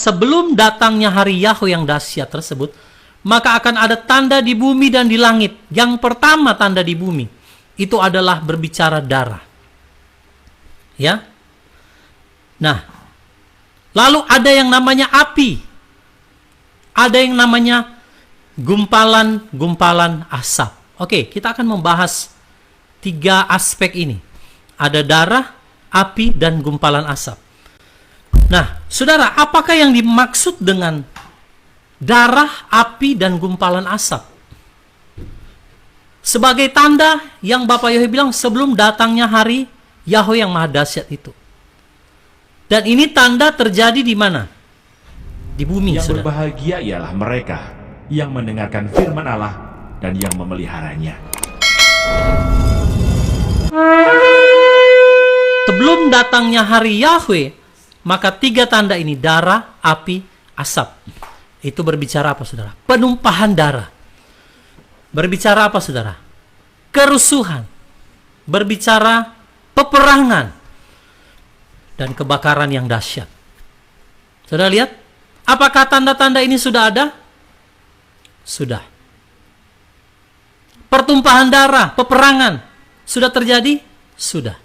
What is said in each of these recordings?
sebelum datangnya hari Yahweh yang dahsyat tersebut, maka akan ada tanda di bumi dan di langit. Yang pertama tanda di bumi itu adalah berbicara darah. Ya. Nah, lalu ada yang namanya api. Ada yang namanya gumpalan-gumpalan asap. Oke, kita akan membahas 3 aspek ini. Ada darah, api, dan gumpalan asap. Nah, saudara, apakah yang dimaksud dengan darah, api, dan gumpalan asap? Sebagai tanda yang Bapak Yohe bilang sebelum datangnya hari Yahweh yang Maha Dahsyat itu. Dan ini tanda terjadi di mana? Di bumi. Yang saudara. berbahagia ialah mereka yang mendengarkan firman Allah dan yang memeliharanya. Sebelum datangnya hari Yahweh, maka 3 tanda ini, darah, api, asap. Itu berbicara apa, saudara? Penumpahan darah. Berbicara apa, saudara? Kerusuhan. Berbicara peperangan. Dan kebakaran yang dahsyat. Saudara lihat? Apakah tanda-tanda ini sudah ada? Sudah. Pertumpahan darah, peperangan. Sudah terjadi? Sudah.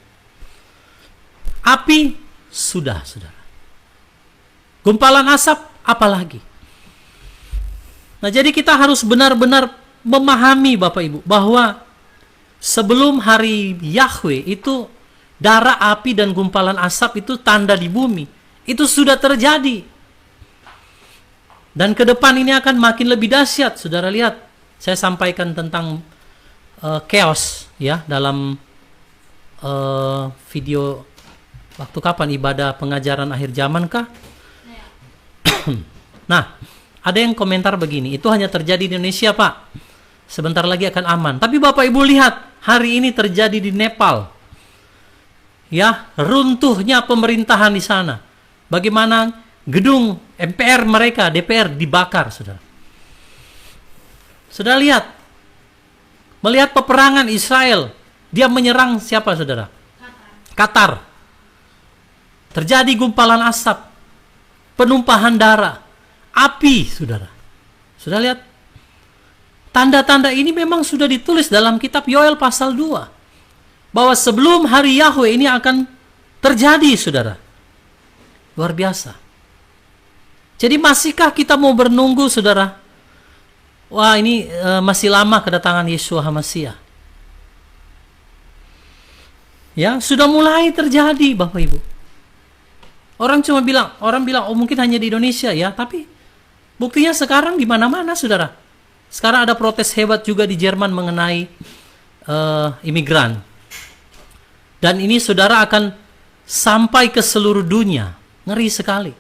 Api? Sudah, saudara. Gumpalan asap? Apalagi? Nah, jadi kita harus benar-benar memahami, Bapak Ibu, bahwa sebelum hari Yahweh itu darah, api, dan gumpalan asap itu tanda di bumi. Itu sudah terjadi. Dan ke depan ini akan makin lebih dahsyat. Saudara lihat, saya sampaikan tentang chaos ya dalam video waktu kapan ibadah pengajaran akhir zaman kah? Nah, ada yang komentar begini, itu hanya terjadi di Indonesia, Pak. Sebentar lagi akan aman. Tapi Bapak Ibu lihat, hari ini terjadi di Nepal. Ya, runtuhnya pemerintahan di sana. Bagaimana gedung MPR mereka, DPR dibakar, saudara. Saudara lihat. Melihat peperangan Israel, dia menyerang siapa, saudara? Qatar. Terjadi gumpalan asap, penumpahan darah, api, saudara. Sudah lihat? Tanda-tanda ini memang sudah ditulis dalam kitab Yoel pasal 2. Bahwa sebelum hari Yahweh ini akan terjadi, saudara. Luar biasa. Jadi masihkah kita mau bernunggu, saudara? Wah, ini masih lama kedatangan Yeshua HaMashiach. Ya, sudah mulai terjadi, Bapak Ibu. Orang bilang, oh mungkin hanya di Indonesia ya, tapi buktinya sekarang di mana-mana, saudara. Sekarang ada protes hebat juga di Jerman mengenai imigran. Dan ini, saudara, akan sampai ke seluruh dunia. Ngeri sekali.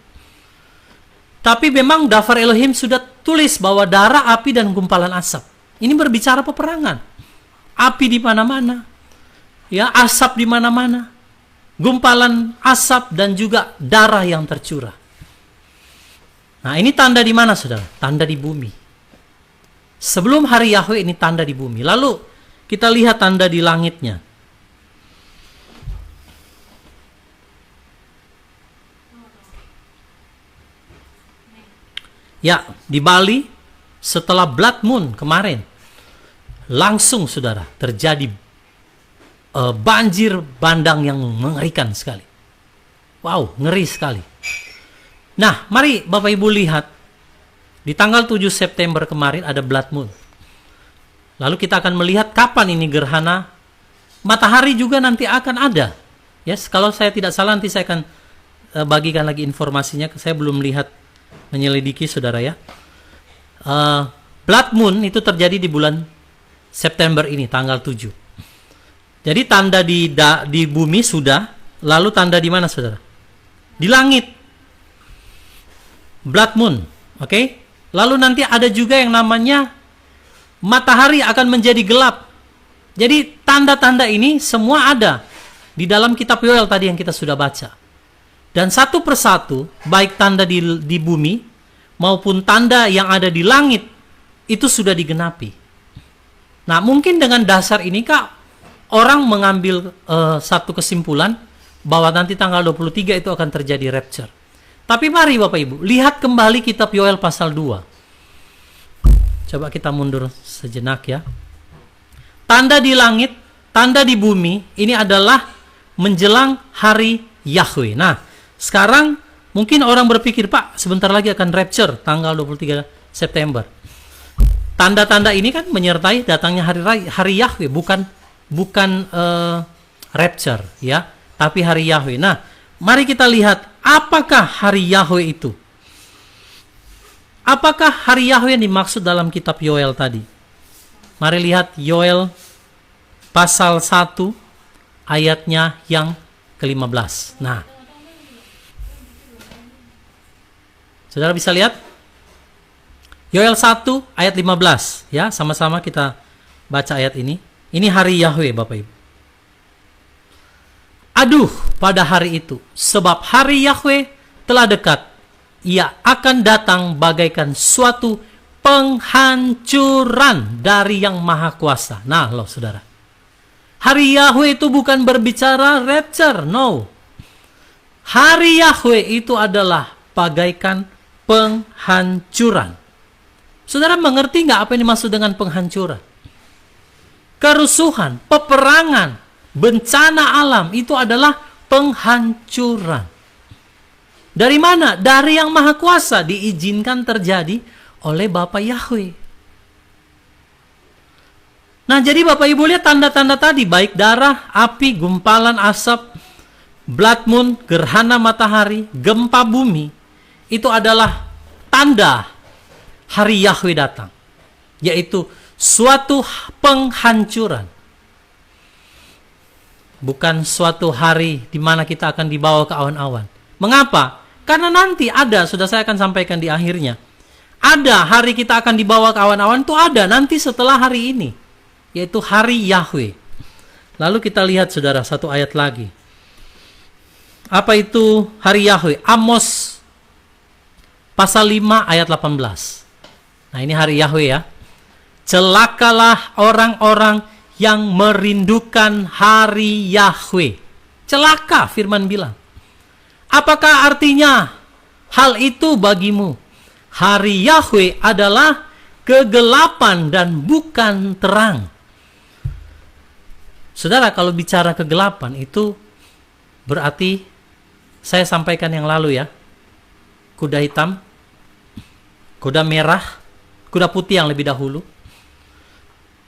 Tapi memang Dafar Elohim sudah tulis bahwa darah, api, dan gumpalan asap. Ini berbicara peperangan. Api di mana-mana. Ya, asap di mana-mana. Gumpalan asap dan juga darah yang tercurah. Nah, ini tanda di mana, saudara? Tanda di bumi. Sebelum hari Yahweh ini tanda di bumi. Lalu kita lihat tanda di langitnya. Ya, di Bali setelah blood moon kemarin langsung, saudara, terjadi banjir bandang yang mengerikan sekali. Wow, ngeri sekali. Nah, mari Bapak Ibu lihat. Di tanggal 7 September kemarin ada blood moon. Lalu kita akan melihat kapan ini gerhana matahari juga nanti akan ada. Yes, kalau saya tidak salah nanti saya akan bagikan lagi informasinya. Saya belum lihat, menyelidiki, saudara ya. Blood moon itu terjadi di bulan September ini, tanggal 7. Jadi tanda di bumi sudah, lalu tanda di mana, saudara? Di langit. Blood moon, oke? Lalu nanti ada juga yang namanya matahari akan menjadi gelap. Jadi tanda-tanda ini semua ada di dalam kitab Yoel tadi yang kita sudah baca. Dan satu persatu, baik tanda di bumi maupun tanda yang ada di langit, itu sudah digenapi. Nah, mungkin dengan dasar ini, Kak, orang mengambil satu kesimpulan bahwa nanti tanggal 23 itu akan terjadi rapture. Tapi mari Bapak Ibu, lihat kembali kitab Yoel pasal 2. Coba kita mundur sejenak ya. Tanda di langit, tanda di bumi, ini adalah menjelang hari Yahweh. Nah, sekarang mungkin orang berpikir, Pak, sebentar lagi akan rapture tanggal 23 September. Tanda-tanda ini kan menyertai datangnya hari Yahweh, bukan rapture ya, tapi hari Yahweh. Nah, mari kita lihat apakah hari Yahweh itu. Apakah hari Yahweh yang dimaksud dalam kitab Yoel tadi? Mari lihat Yoel pasal 1 ayatnya yang ke-15. Nah, saudara bisa lihat Yoel 1 ayat 15 ya, sama-sama kita baca ayat ini. Ini hari Yahweh Bapak Ibu. Aduh, pada hari itu, sebab hari Yahweh telah dekat. Ia akan datang bagaikan suatu penghancuran dari Yang Maha Kuasa. Nah, loh saudara. Hari Yahweh itu bukan berbicara rapture, no. Hari Yahweh itu adalah bagaikan penghancuran. Saudara mengerti nggak apa yang dimaksud dengan penghancuran? Kerusuhan, peperangan, bencana alam itu adalah penghancuran. Dari mana? Dari Yang Maha Kuasa, diizinkan terjadi oleh Bapa Yahweh. Nah, jadi Bapak Ibu lihat tanda-tanda tadi, baik darah, api, gumpalan asap, blood moon, gerhana matahari, gempa bumi, itu adalah tanda hari Yahweh datang, yaitu suatu penghancuran. Bukan suatu hari di mana kita akan dibawa ke awan-awan. Mengapa? Karena nanti ada, sudah saya akan sampaikan di akhirnya. Ada hari kita akan dibawa ke awan-awan, itu ada nanti setelah hari ini, yaitu hari Yahweh. Lalu kita lihat saudara satu ayat lagi. Apa itu hari Yahweh? Amos pasal 5 ayat 18. Nah, ini hari Yahweh ya. Celakalah orang-orang yang merindukan hari Yahweh. Celaka, firman bilang. Apakah artinya hal itu bagimu? Hari Yahweh adalah kegelapan dan bukan terang. Saudara, kalau bicara kegelapan itu berarti saya sampaikan yang lalu ya. Kuda hitam, kuda merah, kuda putih yang lebih dahulu.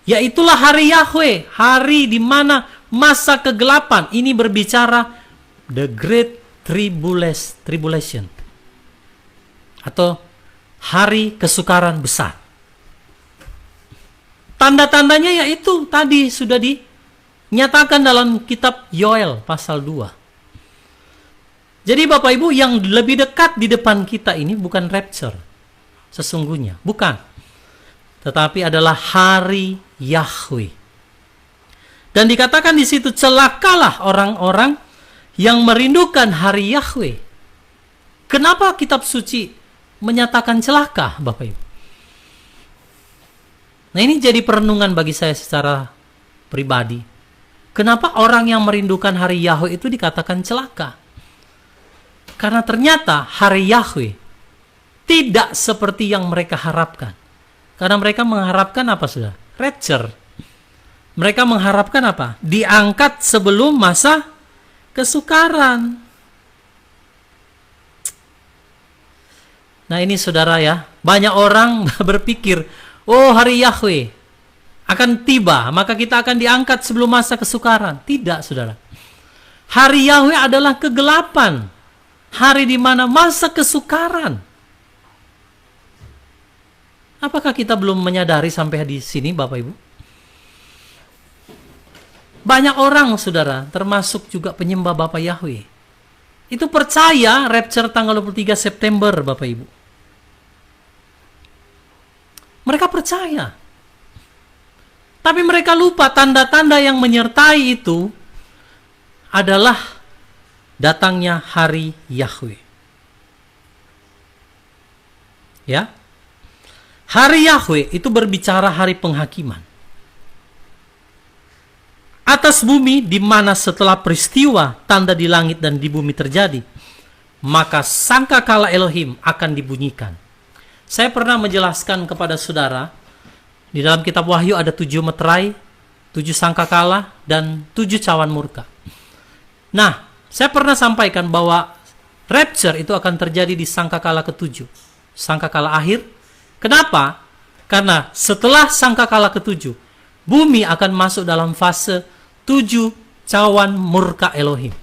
Yaitulah hari Yahweh, hari di mana masa kegelapan. Ini berbicara the great tribulation atau hari kesukaran besar. Tanda-tandanya yaitu tadi sudah dinyatakan dalam kitab Yoel pasal 2. Jadi Bapak Ibu, yang lebih dekat di depan kita ini bukan rapture sesungguhnya, bukan. Tetapi adalah hari Yahweh. Dan dikatakan di situ, celakalah orang-orang yang merindukan hari Yahweh. Kenapa kitab suci menyatakan celaka, Bapak Ibu? Nah, ini jadi perenungan bagi saya secara pribadi. Kenapa orang yang merindukan hari Yahweh itu dikatakan celaka? Karena ternyata hari Yahweh tidak seperti yang mereka harapkan. Karena mereka mengharapkan apa sudah? Rapture. Mereka mengharapkan apa? Diangkat sebelum masa kesukaran. Nah, ini saudara ya, banyak orang berpikir, oh hari Yahweh akan tiba, maka kita akan diangkat sebelum masa kesukaran. Tidak, saudara. Hari Yahweh adalah kegelapan. Hari di mana masa kesukaran. Apakah kita belum menyadari sampai di sini, Bapak Ibu? Banyak orang, saudara, termasuk juga penyembah Bapak Yahweh, itu percaya rapture tanggal 23 September, Bapak Ibu. Mereka percaya. Tapi mereka lupa tanda-tanda yang menyertai itu adalah datangnya hari Yahweh. Ya. Hari Yahweh itu berbicara hari penghakiman. Atas bumi di mana setelah peristiwa tanda di langit dan di bumi terjadi, maka sangkakala Elohim akan dibunyikan. Saya pernah menjelaskan kepada saudara, di dalam kitab Wahyu ada 7 meterai, 7 sangkakala, dan 7 cawan murka. Nah, saya pernah sampaikan bahwa rapture itu akan terjadi di sangkakala ke-7, sangkakala akhir. Kenapa? Karena setelah sangkakala ke-7, bumi akan masuk dalam fase 7 cawan murka Elohim.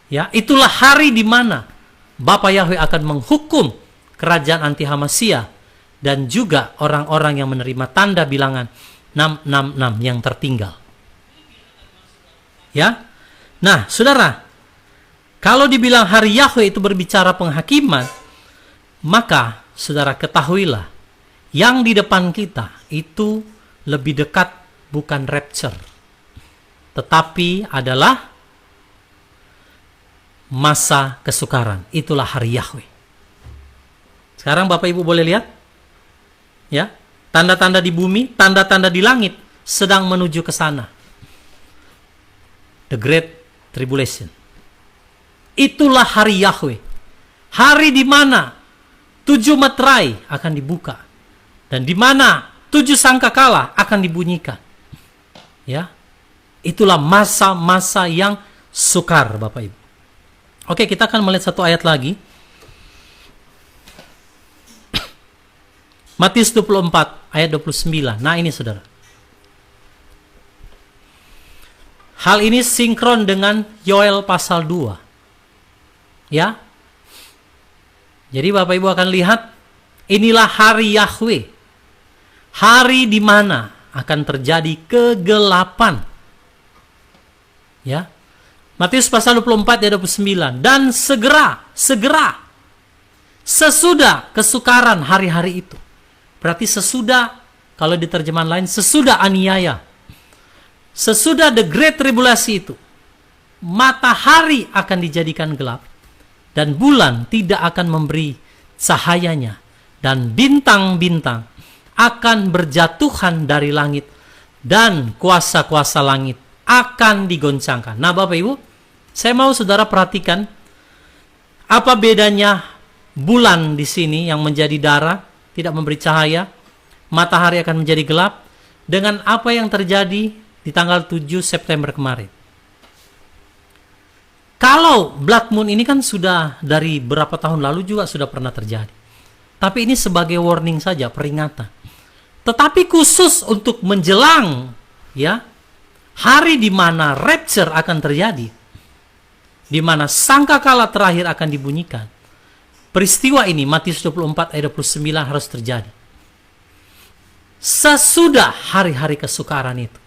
Ya, itulah hari di mana Bapa Yahweh akan menghukum kerajaan anti Hamasia dan juga orang-orang yang menerima tanda bilangan 666 yang tertinggal. Ya. Nah, saudara, kalau dibilang hari Yahweh itu berbicara penghakiman, maka saudara ketahuilah, yang di depan kita itu lebih dekat bukan rapture, tetapi adalah masa kesukaran. Itulah hari Yahweh. Sekarang Bapak Ibu boleh lihat, ya, tanda-tanda di bumi, tanda-tanda di langit sedang menuju ke sana. The Great Tribulation. Itulah hari Yahweh. Hari di mana 7 meterai akan dibuka dan di mana 7 sangkakala akan dibunyikan. Ya. Itulah masa-masa yang sukar, Bapak Ibu. Oke, kita akan melihat satu ayat lagi. Matius 24 ayat 29. Nah, ini saudara. Hal ini sinkron dengan Yoel pasal 2. Ya. Jadi Bapak Ibu akan lihat, inilah hari Yahweh. Hari di mana akan terjadi kegelapan. Ya. Matius pasal 24 ayat 29. Dan segera, sesudah kesukaran hari-hari itu. Berarti sesudah, kalau di terjemahan lain, sesudah aniaya. Sesudah the great tribulasi itu, matahari akan dijadikan gelap, dan bulan tidak akan memberi cahayanya, dan bintang-bintang akan berjatuhan dari langit, dan kuasa-kuasa langit akan digoncangkan. Nah, Bapak Ibu, saya mau saudara perhatikan apa bedanya bulan di sini yang menjadi darah, tidak memberi cahaya, matahari akan menjadi gelap, dengan apa yang terjadi di tanggal 7 September kemarin. Kalau blood moon ini kan sudah dari berapa tahun lalu juga sudah pernah terjadi. Tapi ini sebagai warning saja, peringatan. Tetapi khusus untuk menjelang, ya, hari di mana rapture akan terjadi, di mana sangkakala terakhir akan dibunyikan, peristiwa ini Matius 24 ayat 29 harus terjadi sesudah hari-hari kesukaran itu.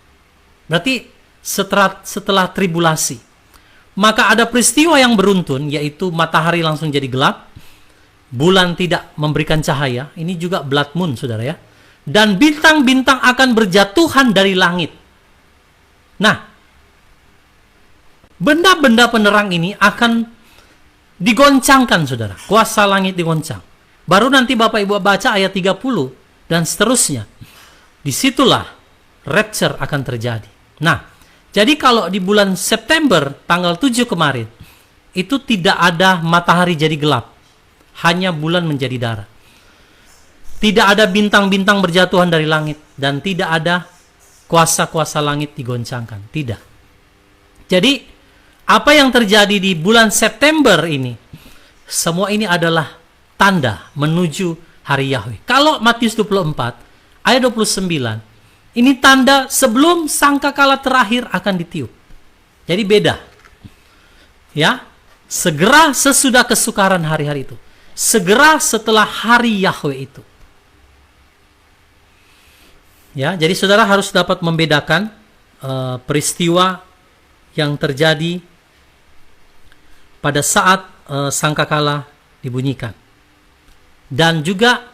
Berarti setelah tribulasi, maka ada peristiwa yang beruntun, yaitu matahari langsung jadi gelap, bulan tidak memberikan cahaya, ini juga blood moon, saudara ya, dan bintang-bintang akan berjatuhan dari langit. Nah, benda-benda penerang ini akan digoncangkan, saudara. Kuasa langit digoncang. Baru nanti Bapak Ibu baca ayat 30 dan seterusnya. Disitulah rapture akan terjadi. Nah, jadi kalau di bulan September tanggal 7 kemarin, itu tidak ada matahari jadi gelap. Hanya bulan menjadi darah. Tidak ada bintang-bintang berjatuhan dari langit. Dan tidak ada kuasa-kuasa langit digoncangkan. Tidak. Jadi, apa yang terjadi di bulan September ini, semua ini adalah tanda menuju hari Yahweh. Kalau Matius 24 ayat 29, ini tanda sebelum sangkakala terakhir akan ditiup. Jadi beda. Ya, segera sesudah kesukaran hari-hari itu. Segera setelah hari Yahweh itu. Ya, jadi saudara harus dapat membedakan peristiwa yang terjadi pada saat sangkakala dibunyikan. Dan juga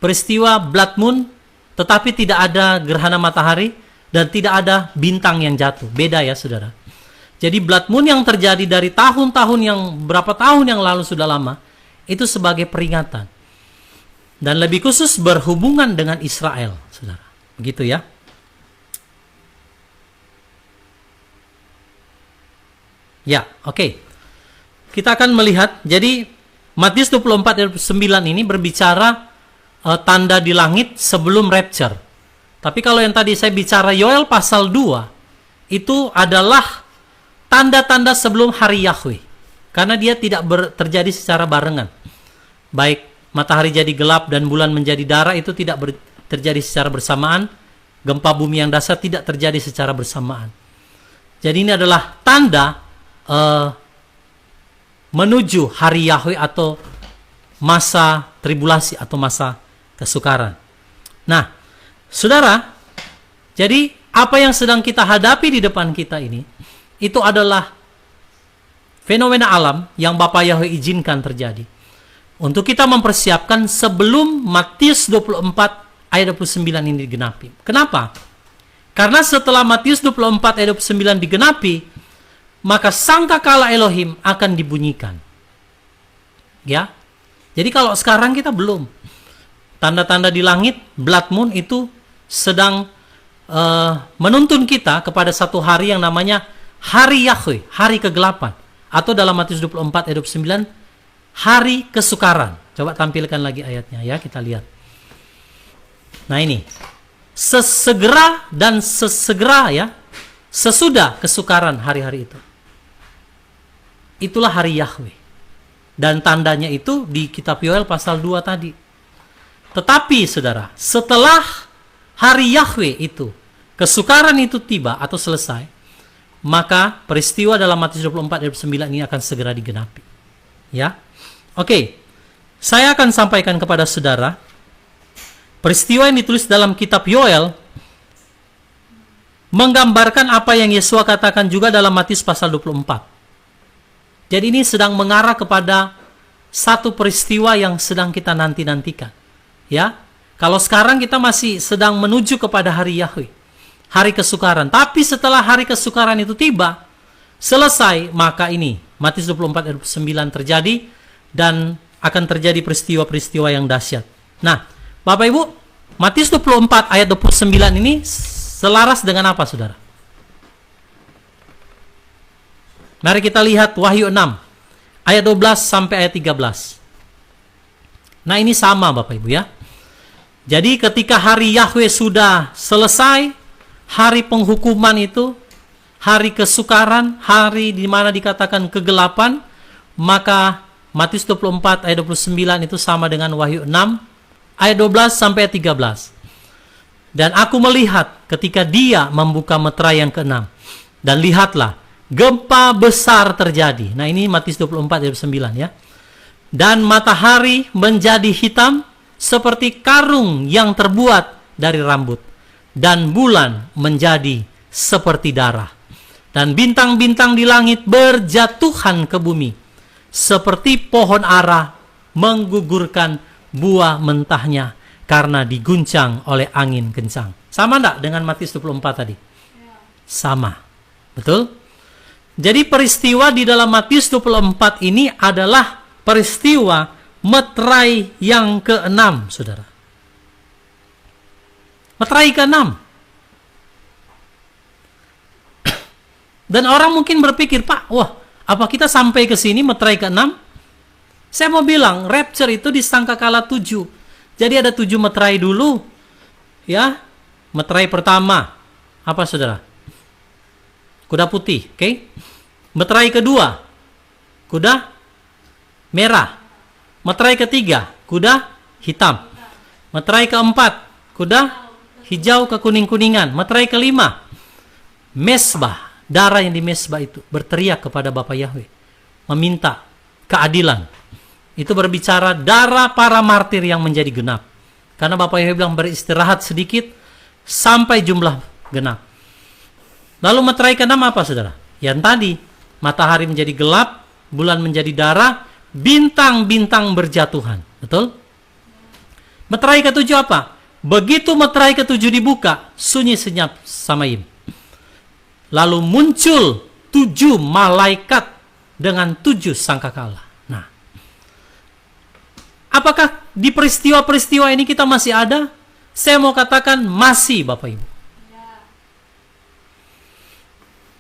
peristiwa blood moon, tetapi tidak ada gerhana matahari dan tidak ada bintang yang jatuh. Beda ya, saudara. Jadi blood moon yang terjadi dari tahun-tahun yang berapa tahun yang lalu sudah lama, itu sebagai peringatan. Dan lebih khusus berhubungan dengan Israel, saudara. Begitu ya. Ya, oke. kita akan melihat, jadi Matius 24 ayat 9 ini berbicara tanda di langit sebelum rapture. Tapi kalau yang tadi saya bicara Yoel pasal 2, itu adalah tanda-tanda sebelum hari Yahweh. Karena dia tidak terjadi secara barengan. Baik matahari jadi gelap dan bulan menjadi darah itu tidak terjadi secara bersamaan. Gempa bumi yang dahsyat tidak terjadi secara bersamaan. Jadi ini adalah tanda menuju hari Yahweh atau masa tribulasi atau masa kesukaran. Nah, saudara, jadi apa yang sedang kita hadapi di depan kita ini, itu adalah fenomena alam yang Bapa Yahweh izinkan terjadi. Untuk kita mempersiapkan sebelum Matius 24 ayat 29 ini digenapi. Kenapa? Karena setelah Matius 24 ayat 29 digenapi, maka sangkakala Elohim akan dibunyikan. Ya. Jadi kalau sekarang kita belum. Tanda-tanda di langit, blood moon itu sedang menuntun kita kepada satu hari yang namanya hari Yahweh, hari kegelapan. Atau dalam Matius 24 ayat 29, hari kesukaran. Coba tampilkan lagi ayatnya ya, kita lihat. Nah ini, sesegera dan sesegera ya, sesudah kesukaran hari-hari itu. Itulah hari Yahweh. Dan tandanya itu di kitab Yoel pasal 2 tadi. Tetapi saudara, setelah hari Yahweh itu, kesukaran itu tiba atau selesai, maka peristiwa dalam Matius 24 ayat 9 ini akan segera digenapi. Ya. Oke. Saya akan sampaikan kepada saudara peristiwa yang ditulis dalam kitab Yoel menggambarkan apa yang Yesua katakan juga dalam Matius pasal 24. Jadi ini sedang mengarah kepada satu peristiwa yang sedang kita nanti-nantikan. Ya, kalau sekarang kita masih sedang menuju kepada hari Yahweh, hari kesukaran. Tapi setelah hari kesukaran itu tiba, selesai, maka ini Matius 24 ayat 9 terjadi dan akan terjadi peristiwa-peristiwa yang dahsyat. Nah, Bapak Ibu, Matius 24 ayat 29 ini selaras dengan apa, saudara? Mari kita lihat Wahyu 6 ayat 12 sampai ayat 13. Nah, ini sama Bapak Ibu ya. Jadi ketika hari Yahweh sudah selesai, hari penghukuman itu, hari kesukaran, hari di mana dikatakan kegelapan, maka Matius 24 ayat 29 itu sama dengan Wahyu 6 ayat 12 sampai ayat 13. Dan aku melihat ketika dia membuka meterai yang ke-6, dan lihatlah gempa besar terjadi. Nah ini Matius 24 ayat 9 ya. Dan matahari menjadi hitam seperti karung yang terbuat dari rambut, dan bulan menjadi seperti darah, dan bintang-bintang di langit berjatuhan ke bumi, seperti pohon ara menggugurkan buah mentahnya karena diguncang oleh angin kencang. Sama enggak dengan Matius 24 tadi? Sama. Betul? Jadi peristiwa di dalam Matius 24 ini adalah peristiwa meterai yang ke-6, saudara. Meterai ke-6. Dan orang mungkin berpikir, Pak, wah, apa kita sampai ke sini meterai ke-6? Saya mau bilang, rapture itu di sangkakala 7. Jadi ada 7 meterai dulu. Ya, meterai pertama, apa saudara? Kuda putih, oke? Meterai kedua, kuda merah. Meterai ketiga, kuda hitam. Meterai keempat, kuda hijau kekuning-kuningan. Meterai kelima, mesbah. Darah yang di mesbah itu berteriak kepada Bapa Yahweh, meminta keadilan. Itu berbicara darah para martir yang menjadi genap. Karena Bapa Yahweh bilang beristirahat sedikit sampai jumlah genap. Lalu meterai ke-6 apa saudara? Yang tadi, matahari menjadi gelap, bulan menjadi darah, bintang-bintang berjatuhan. Betul? Meterai ke-7 apa? Begitu meterai ke-7 dibuka, sunyi senyap Samaim. Lalu muncul 7 malaikat dengan 7 sangkakala. Nah, apakah di peristiwa-peristiwa ini kita masih ada? Saya mau katakan masih, Bapak Ibu.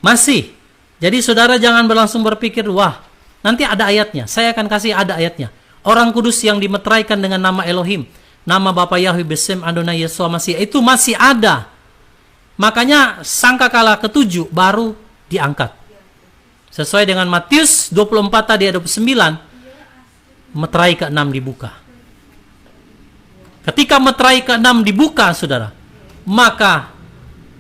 Masih. Jadi saudara jangan berlangsung berpikir, wah, Nanti ada ayatnya. Saya akan kasih ada ayatnya. Orang kudus yang dimeteraikan dengan nama Elohim, nama Bapa Yahweh Besem Adonai Yeshua Masih, itu masih ada. Makanya sangkakala ketujuh baru diangkat. Sesuai dengan Matius 24 tadi ada 29, meterai ke-6 dibuka. Ketika meterai ke-6 dibuka, saudara, maka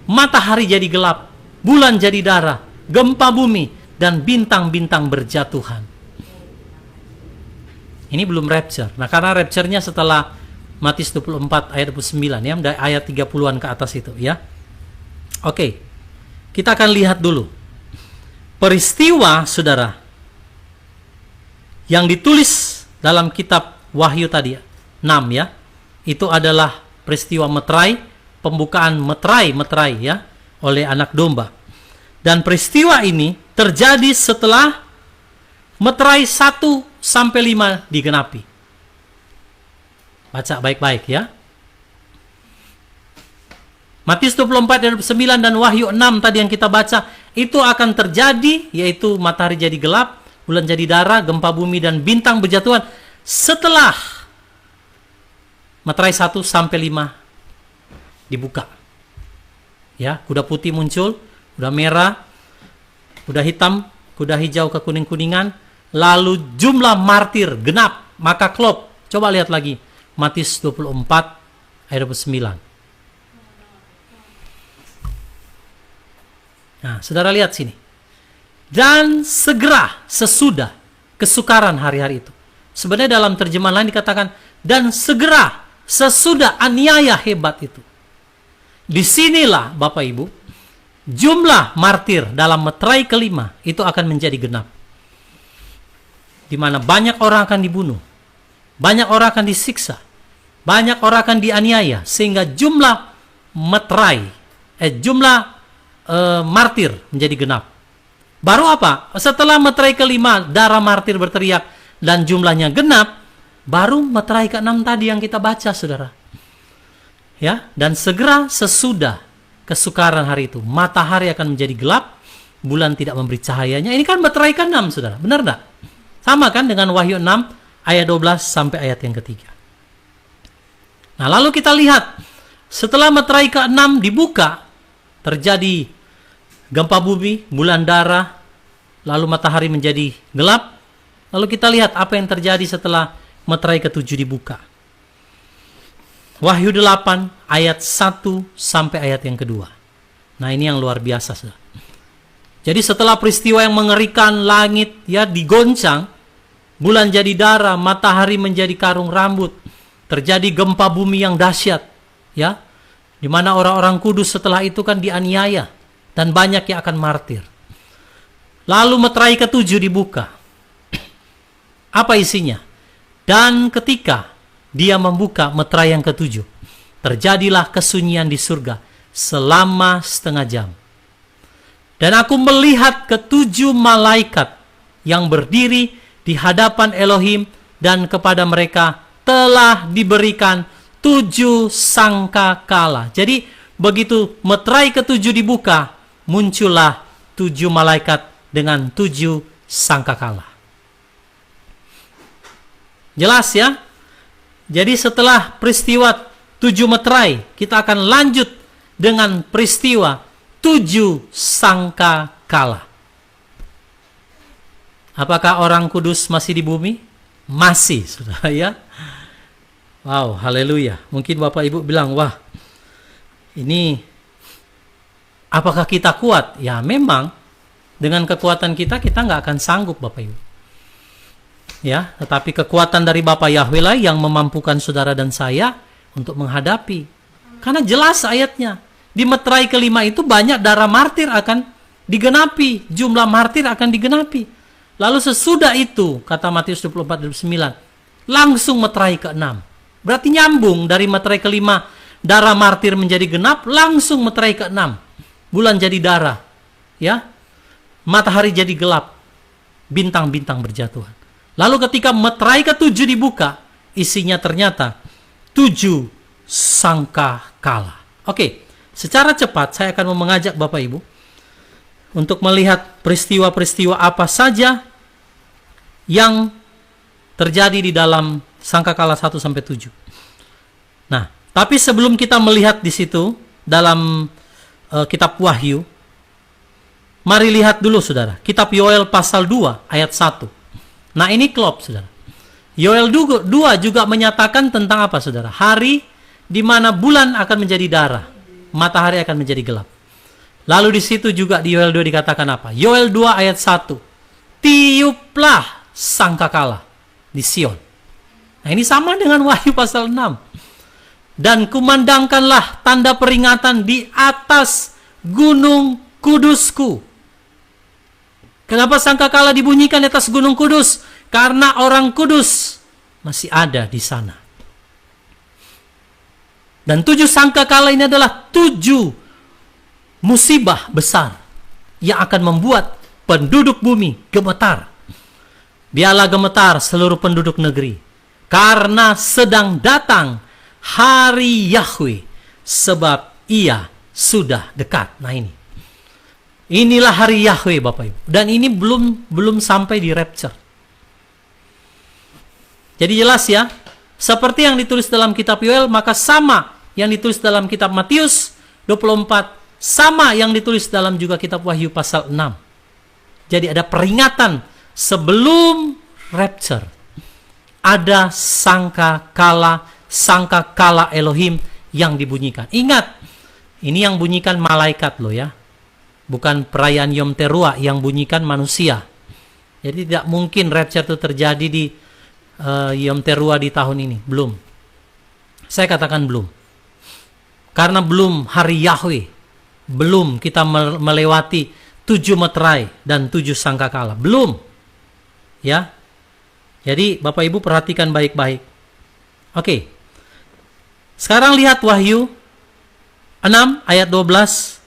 matahari jadi gelap, bulan jadi darah, gempa bumi, dan bintang-bintang berjatuhan. Ini belum rapture. Nah, karena rapture-nya setelah Matius 24 ayat 29 ya, dari ayat 30-an ke atas itu ya. Oke. Kita akan lihat dulu peristiwa, saudara, yang ditulis dalam kitab Wahyu tadi 6 ya. Itu adalah peristiwa meterai, pembukaan meterai ya oleh anak domba. Dan peristiwa ini terjadi setelah meterai 1 sampai 5 digenapi. Baca baik-baik ya. Matius 24 ayat 9 dan Wahyu 6 tadi yang kita baca, itu akan terjadi, yaitu matahari jadi gelap, bulan jadi darah, gempa bumi dan bintang berjatuhan setelah meterai 1 sampai 5 dibuka. Ya, kuda putih muncul, kuda merah, kuda hitam, kuda hijau ke kuning-kuningan, lalu jumlah martir genap, maka klop. Coba lihat lagi Matius 24 ayat 29. Nah, saudara lihat sini. Dan segera sesudah kesukaran hari-hari itu. Sebenarnya dalam terjemahan lain dikatakan, dan segera sesudah aniaya hebat itu. Disinilah Bapak Ibu, jumlah martir dalam meterai kelima itu akan menjadi genap. Di mana banyak orang akan dibunuh, banyak orang akan disiksa, banyak orang akan dianiaya, sehingga jumlah martir menjadi genap. Baru apa? Setelah meterai kelima, darah martir berteriak dan jumlahnya genap, baru meterai ke-6 tadi yang kita baca, saudara. Ya, dan segera sesudah kesukaran hari itu, matahari akan menjadi gelap, bulan tidak memberi cahayanya. Ini kan meterai ke-6, saudara. Benar enggak? Sama kan dengan Wahyu 6 ayat 12 sampai ayat yang ketiga. Nah, lalu kita lihat setelah meterai ke-6 dibuka, terjadi gempa bumi, bulan darah, lalu matahari menjadi gelap. Lalu kita lihat apa yang terjadi setelah meterai ke-7 dibuka. Wahyu 8 ayat 1 sampai ayat yang kedua. Nah, ini yang luar biasa, saudara. Jadi setelah peristiwa yang mengerikan, langit ya digoncang, bulan jadi darah, matahari menjadi karung rambut, terjadi gempa bumi yang dahsyat, ya, di mana orang-orang kudus setelah itu kan dianiaya dan banyak yang akan martir. Lalu meterai ke-7 dibuka. Apa isinya? Dan ketika dia membuka meterai yang ke-7, terjadilah kesunyian di surga selama setengah jam. Dan aku melihat ke-7 malaikat yang berdiri di hadapan Elohim, dan kepada mereka telah diberikan 7 sangkakala. Jadi begitu meterai ke-7 dibuka, muncullah 7 malaikat dengan 7 sangkakala. Jelas ya? Jadi setelah peristiwa 7 meterai, kita akan lanjut dengan peristiwa 7 sangkakala. Apakah orang kudus masih di bumi? Masih, saudara ya. Wow, haleluya. Mungkin Bapak Ibu bilang, wah, ini apakah kita kuat? Ya memang, dengan kekuatan kita nggak akan sanggup, Bapak Ibu. Ya, tetapi kekuatan dari Bapa Yahweh lah yang memampukan saudara dan saya untuk menghadapi. Karena jelas ayatnya, di meterai kelima itu banyak darah martir akan digenapi, jumlah martir akan digenapi. Lalu sesudah itu, kata Matius 24:9, langsung meterai ke-6. Berarti nyambung dari meterai kelima, darah martir menjadi genap, langsung meterai ke-6. Bulan jadi darah, ya, matahari jadi gelap, bintang-bintang berjatuhan. Lalu ketika meterai ke-7 dibuka, isinya ternyata 7 sangkakala. Oke, secara cepat saya akan mengajak Bapak Ibu untuk melihat peristiwa-peristiwa apa saja yang terjadi di dalam sangkakala 1 sampai 7. Nah, tapi sebelum kita melihat di situ dalam kitab Wahyu, mari lihat dulu saudara, kitab Yoel pasal 2 ayat 1. Nah, ini klop saudara. Yoel 2 juga menyatakan tentang apa saudara? Hari di mana bulan akan menjadi darah, matahari akan menjadi gelap. Lalu di situ juga di Yoel 2 dikatakan apa? Yoel 2 ayat 1. Tiuplah sangkakala di Sion. Nah, ini sama dengan Wahyu pasal 6. Dan kumandangkanlah tanda peringatan di atas gunung kudusku. Kenapa sangkakala dibunyikan di atas gunung kudus? Karena orang kudus masih ada di sana. Dan 7 sangkakala ini adalah 7 musibah besar yang akan membuat penduduk bumi gemetar. Biarlah gemetar seluruh penduduk negeri, karena sedang datang hari Yahweh, sebab ia sudah dekat. Nah, inilah hari Yahweh Bapak Ibu. Dan ini belum sampai di rapture. Jadi jelas ya, seperti yang ditulis dalam kitab Yoel, maka sama yang ditulis dalam kitab Matius 24, sama yang ditulis dalam juga kitab Wahyu pasal 6. Jadi ada peringatan sebelum rapture. Ada sangkakala Elohim yang dibunyikan. Ingat, ini yang bunyikan malaikat loh ya. Bukan perayaan Yom Teruah yang bunyikan manusia. Jadi tidak mungkin rapture itu terjadi di Yom Teruah di tahun ini. Belum. Saya katakan belum. Karena belum hari Yahweh. Belum kita melewati 7 meterai dan 7 sangkakala. Belum. Ya. Jadi Bapak Ibu perhatikan baik-baik. Oke. Sekarang lihat Wahyu 6 ayat 12.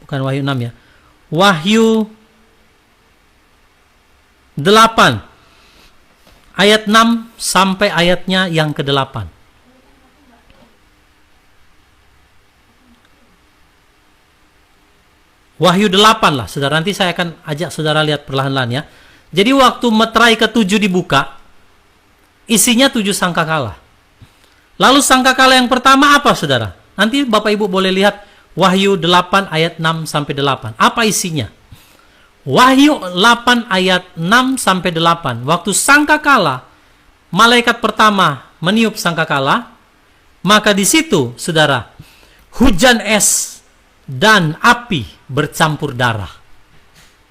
Bukan Wahyu 6 ya. Wahyu 8 ayat 6 sampai ayatnya yang ke-8. Wahyu 8 lah, saudara. Nanti saya akan ajak saudara lihat perlahan-lahan ya. Jadi waktu meterai ke-7 dibuka, isinya 7 sangkakala. Lalu sangkakala yang pertama apa, saudara? Nanti Bapak Ibu boleh lihat Wahyu 8 ayat 6 sampai 8. Apa isinya? Wahyu 8 ayat 6 sampai 8. Waktu sangkakala, malaikat pertama meniup sangkakala, maka di situ, saudara, hujan es dan api bercampur darah.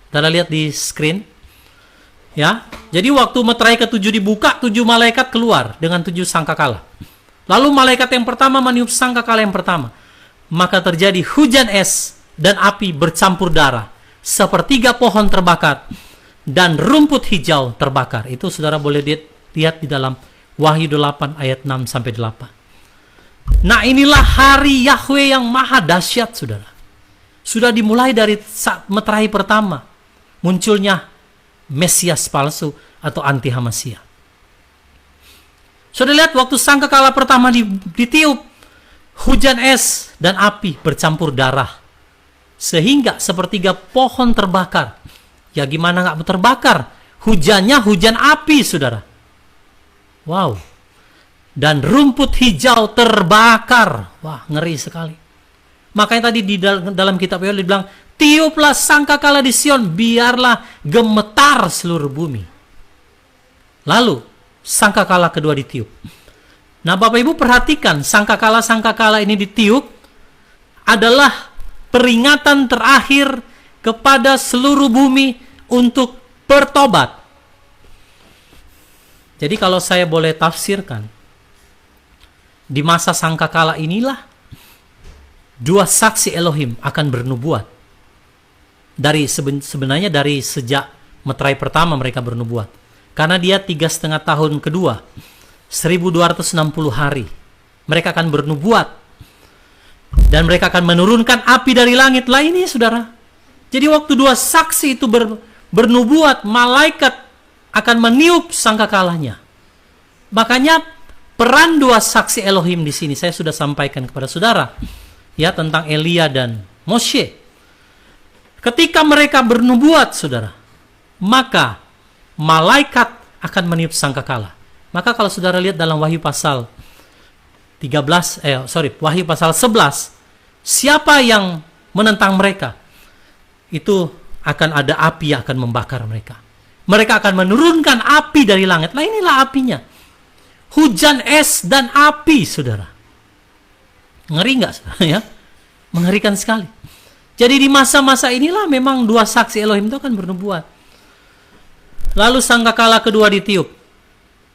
Saudara lihat di screen. Ya, jadi waktu meterai ke-7 dibuka, 7 malaikat keluar dengan 7 sangkakala. Lalu malaikat yang pertama meniup sangkakala yang pertama. Maka terjadi hujan es dan api bercampur darah. Sepertiga pohon terbakar dan rumput hijau terbakar. Itu saudara boleh lihat di dalam Wahyu 8 ayat 6 sampai 8. Nah, inilah hari Yahweh yang maha dahsyat, saudara. Sudah dimulai dari meterai pertama. Munculnya Mesias palsu atau anti-Hamasia. Sudah lihat waktu sangkakala pertama ditiup, hujan es dan api bercampur darah. Sehingga sepertiga pohon terbakar. Ya gimana nggak terbakar? Hujannya hujan api, saudara. Wow. Dan rumput hijau terbakar. Wah, ngeri sekali. Makanya tadi di dalam kitab Yoel dibilang, tiuplah sangkakala di Sion, biarlah gemetar seluruh bumi. Lalu, sangkakala kedua ditiup. Nah, Bapak Ibu perhatikan, sangkakala ini ditiup adalah peringatan terakhir kepada seluruh bumi untuk bertobat. Jadi kalau saya boleh tafsirkan, di masa sangkakala inilah 2 saksi Elohim akan bernubuat. Sebenarnya dari sejak meterai pertama mereka bernubuat. Karena dia 3,5 tahun kedua, 1260 hari. Mereka akan bernubuat. Dan mereka akan menurunkan api dari langit. Lah ini, saudara. Jadi waktu 2 saksi itu bernubuat, malaikat akan meniup sangkakalanya. Makanya peran 2 saksi Elohim di sini saya sudah sampaikan kepada saudara. Ya, tentang Elia dan Moshe. Ketika mereka bernubuat, saudara, maka malaikat akan meniup sangkakala. Maka kalau saudara lihat dalam Wahyu pasal 11, siapa yang menentang mereka? Itu akan ada api yang akan membakar mereka. Mereka akan menurunkan api dari langit. Nah, inilah apinya. Hujan es dan api, saudara. Ngeri nggak, saudara? Ya? Mengerikan sekali. Jadi di masa-masa inilah memang dua saksi Elohim itu akan bernubuat. Lalu sangkakala kedua ditiup.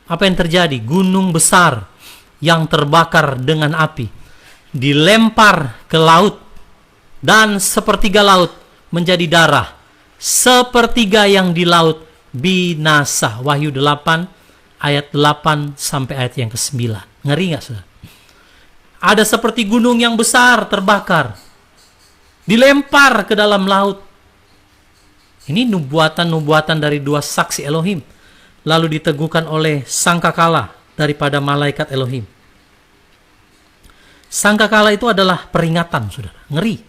Apa yang terjadi? Gunung besar yang terbakar dengan api dilempar ke laut, dan sepertiga laut menjadi darah. Sepertiga yang di laut binasa. Wahyu 8 ayat 8 sampai ayat yang ke-9. Ngeri nggak, saudara? Ada seperti gunung yang besar terbakar, dilempar ke dalam laut. Ini nubuatan-nubuatan dari dua saksi Elohim, lalu diteguhkan oleh sangkakala daripada malaikat Elohim. Sangkakala itu adalah peringatan, saudara. Ngeri.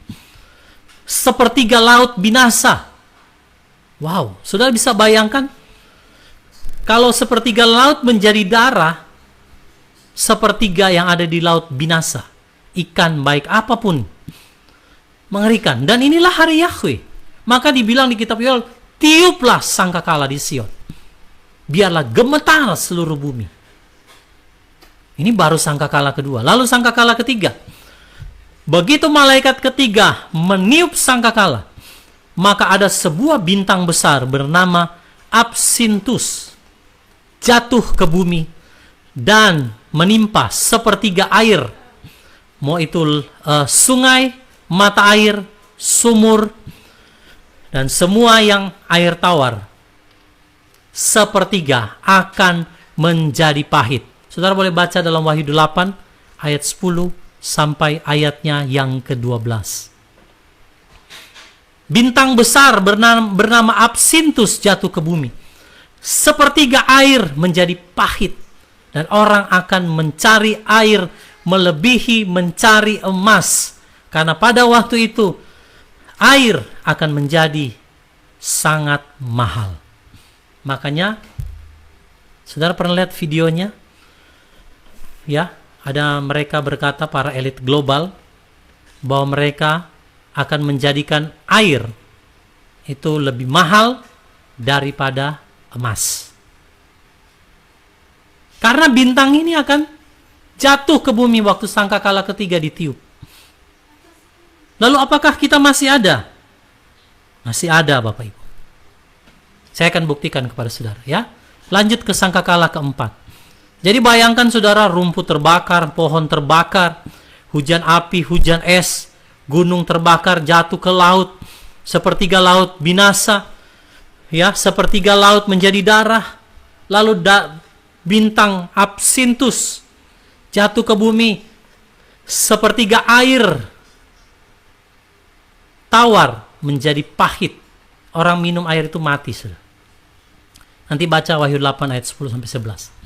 Sepertiga laut binasa. Wow, saudara bisa bayangkan kalau sepertiga laut menjadi darah, sepertiga yang ada di laut binasa. Ikan baik apapun. Mengerikan. Dan inilah hari Yahweh. Maka dibilang di kitab Yoel, tiuplah sangkakala di Sion. Biarlah gemetar seluruh bumi. Ini baru sangkakala kedua. Lalu sangkakala ketiga. Begitu malaikat ketiga meniup sangkakala, maka ada sebuah bintang besar bernama Absintus jatuh ke bumi dan menimpa sepertiga air. Mau itu sungai, mata air, sumur, dan semua yang air tawar. Sepertiga akan menjadi pahit. Saudara boleh baca dalam Wahyu 8 ayat 10 sampai ayatnya yang ke-12. Bintang besar bernama Absintus jatuh ke bumi. Sepertiga air menjadi pahit, dan orang akan mencari air melebihi mencari emas, karena pada waktu itu air akan menjadi sangat mahal. Makanya saudara pernah lihat videonya? Ya, ada mereka berkata, para elit global, bahwa mereka akan menjadikan air itu lebih mahal daripada emas. Karena bintang ini akan jatuh ke bumi waktu sangkakala ketiga ditiup. Lalu apakah kita masih ada? Masih ada, Bapak Ibu. Saya akan buktikan kepada saudara, ya. Lanjut ke sangkakala keempat. Jadi bayangkan saudara, rumput terbakar, pohon terbakar, hujan api, hujan es, gunung terbakar, jatuh ke laut, sepertiga laut binasa, ya, sepertiga laut menjadi darah, lalu bintang Absintus jatuh ke bumi, sepertiga air tawar menjadi pahit. Orang minum air itu mati, saudara. Nanti baca Wahyu 8 ayat 10 sampai 11.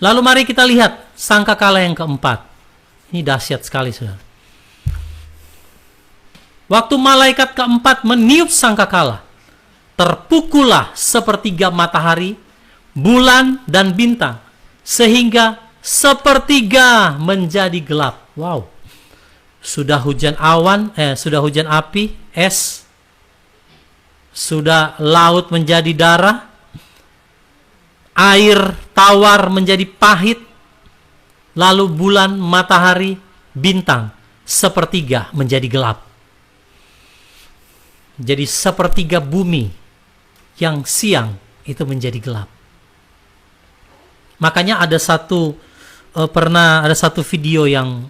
Lalu mari kita lihat sangkakala yang keempat. Ini dahsyat sekali, saudara. Waktu malaikat keempat meniup sangkakala, terpukullah sepertiga matahari, bulan, dan bintang, sehingga sepertiga menjadi gelap. Wow. Sudah hujan sudah hujan api, es, sudah laut menjadi darah, air tawar menjadi pahit, lalu bulan, matahari, bintang, sepertiga menjadi gelap. Jadi sepertiga bumi yang siang itu menjadi gelap. Makanya ada satu video yang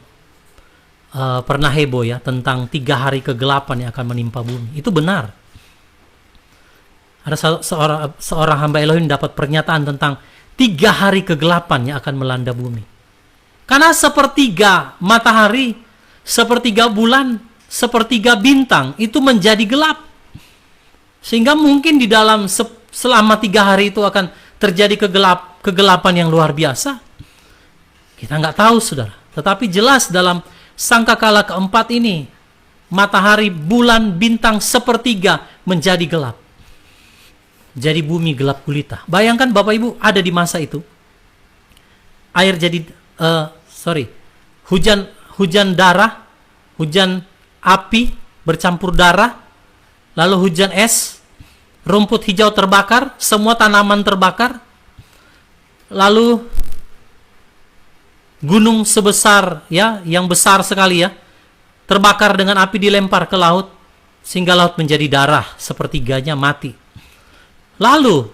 pernah heboh, ya, tentang 3 hari kegelapan yang akan menimpa bumi. Itu benar. Ada seorang hamba Elohim dapat pernyataan tentang 3 hari kegelapan yang akan melanda bumi. Karena sepertiga matahari, sepertiga bulan, sepertiga bintang itu menjadi gelap. Sehingga mungkin di dalam selama 3 hari itu akan terjadi kegelapan yang luar biasa. Kita nggak tahu, saudara. Tetapi jelas dalam sangkakala keempat ini, matahari, bulan, bintang sepertiga menjadi gelap. jadi bumi gelap gulita. Bayangkan Bapak Ibu ada di masa itu, air jadi, hujan darah, hujan api bercampur darah, lalu hujan es, rumput hijau terbakar, semua tanaman terbakar, lalu gunung sebesar, ya, yang besar sekali, ya, terbakar dengan api, dilempar ke laut, sehingga laut menjadi darah, sepertiganya mati. Lalu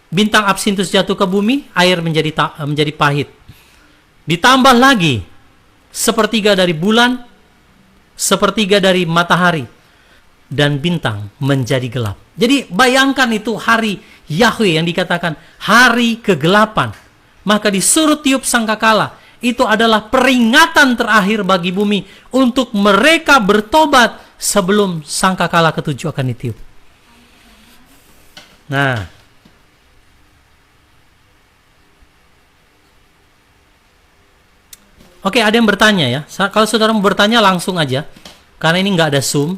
bintang Absinthus jatuh ke bumi, air menjadi pahit. Ditambah lagi sepertiga dari bulan, sepertiga dari matahari, dan bintang menjadi gelap. Jadi bayangkan itu hari Yahweh yang dikatakan hari kegelapan. Maka disuruh tiup sangkakala. Itu adalah peringatan terakhir bagi bumi untuk mereka bertobat sebelum sangkakala ketujuh akan ditiup. Nah, oke, ada yang bertanya ya. Kalau saudara mau bertanya langsung aja, karena ini nggak ada Zoom.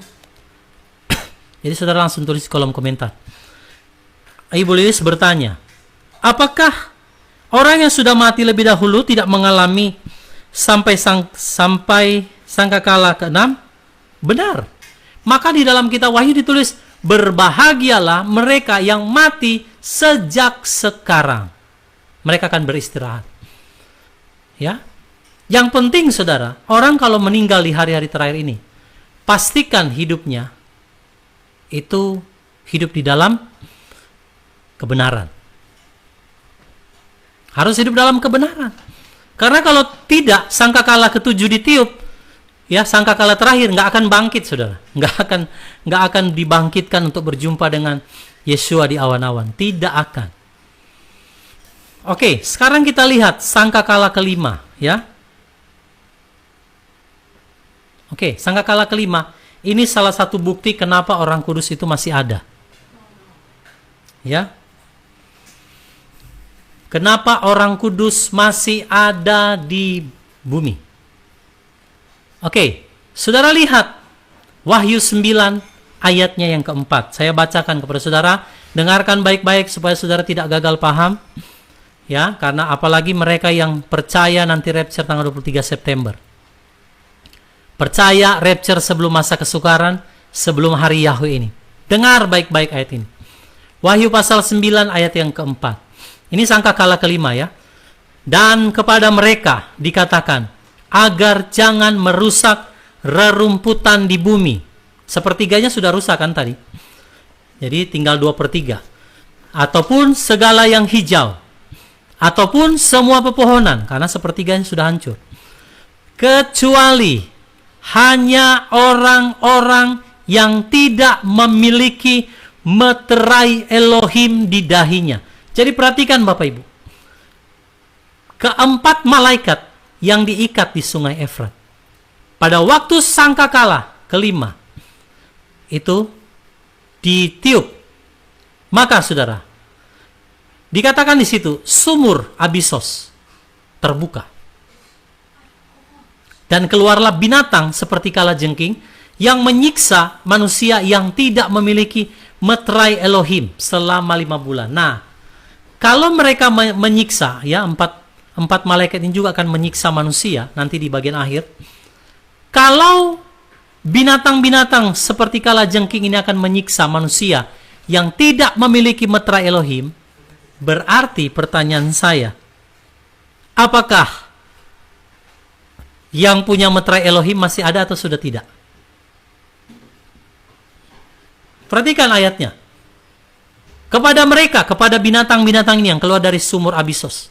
Jadi saudara langsung tulis di kolom komentar. Ibu Lilis bertanya, apakah orang yang sudah mati lebih dahulu tidak mengalami sampai sangkakala ke-6? Benar. Maka di dalam kitab Wahyu ditulis, berbahagialah mereka yang mati sejak sekarang. Mereka akan beristirahat. Ya. Yang penting saudara, orang kalau meninggal di hari-hari terakhir ini, pastikan hidupnya itu hidup di dalam kebenaran. Harus hidup dalam kebenaran. Karena kalau tidak, sangkakala ketujuh ditiup, ya, sangkakala terakhir nggak akan bangkit, saudara. Nggak akan dibangkitkan untuk berjumpa dengan Yesua di awan-awan. Tidak akan. Oke, sekarang kita lihat sangkakala kelima, ya. Oke, sangkakala kelima. Ini salah satu bukti kenapa Orang Kudus itu masih ada. Ya. Kenapa Orang Kudus masih ada di bumi? Oke, saudara lihat Wahyu 9 ayatnya yang keempat. Saya bacakan kepada saudara, dengarkan baik-baik supaya saudara tidak gagal paham. Ya, karena apalagi mereka yang percaya nanti rapture tanggal 23 September. Percaya rapture sebelum masa kesukaran, sebelum hari Yahweh ini. Dengar baik-baik ayat ini. Wahyu pasal 9 ayat yang keempat. Ini sangkakala kelima ya. Dan kepada mereka dikatakan, agar jangan merusak rerumputan di bumi. Sepertiganya sudah rusak kan tadi. Jadi tinggal 2/3. Ataupun segala yang hijau. Ataupun semua pepohonan. Karena sepertiganya sudah hancur. Kecuali hanya orang-orang yang tidak memiliki meterai Elohim di dahinya. Jadi perhatikan Bapak Ibu. Keempat malaikat yang diikat di sungai Efrat. Pada waktu sangkakala kelima. Itu ditiup. Maka saudara, dikatakan di situ sumur Abisos terbuka. Dan keluarlah binatang seperti kalajengking yang menyiksa manusia yang tidak memiliki meterai Elohim selama 5 bulan. Nah, kalau mereka menyiksa, ya empat malaikat ini juga akan menyiksa manusia nanti di bagian akhir. Kalau binatang-binatang seperti kalajengking ini akan menyiksa manusia yang tidak memiliki meterai Elohim, berarti pertanyaan saya, apakah yang punya meterai Elohim masih ada atau sudah tidak? Perhatikan ayatnya. Kepada mereka, kepada binatang-binatang ini yang keluar dari sumur Abisos,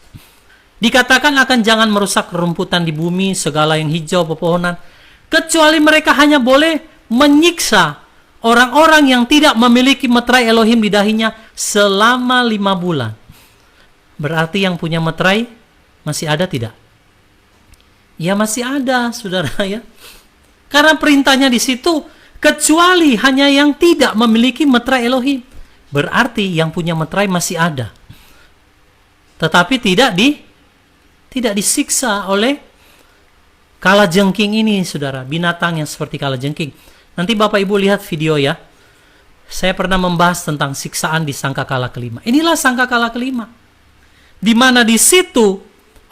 dikatakan akan jangan merusak rumputan di bumi, segala yang hijau, pepohonan, kecuali mereka hanya boleh menyiksa orang-orang yang tidak memiliki meterai Elohim di dahinya selama 5 bulan. Berarti yang punya meterai masih ada tidak? Ya masih ada, saudara ya. Karena perintahnya di situ, kecuali hanya yang tidak memiliki meterai Elohim. Berarti yang punya meterai masih ada. Tetapi tidak disiksa oleh kalajengking ini, saudara. Binatang yang seperti kalajengking. Nanti Bapak Ibu lihat video ya. saya pernah membahas tentang siksaan di sangkakala kelima. Inilah sangkakala kelima. Di mana di situ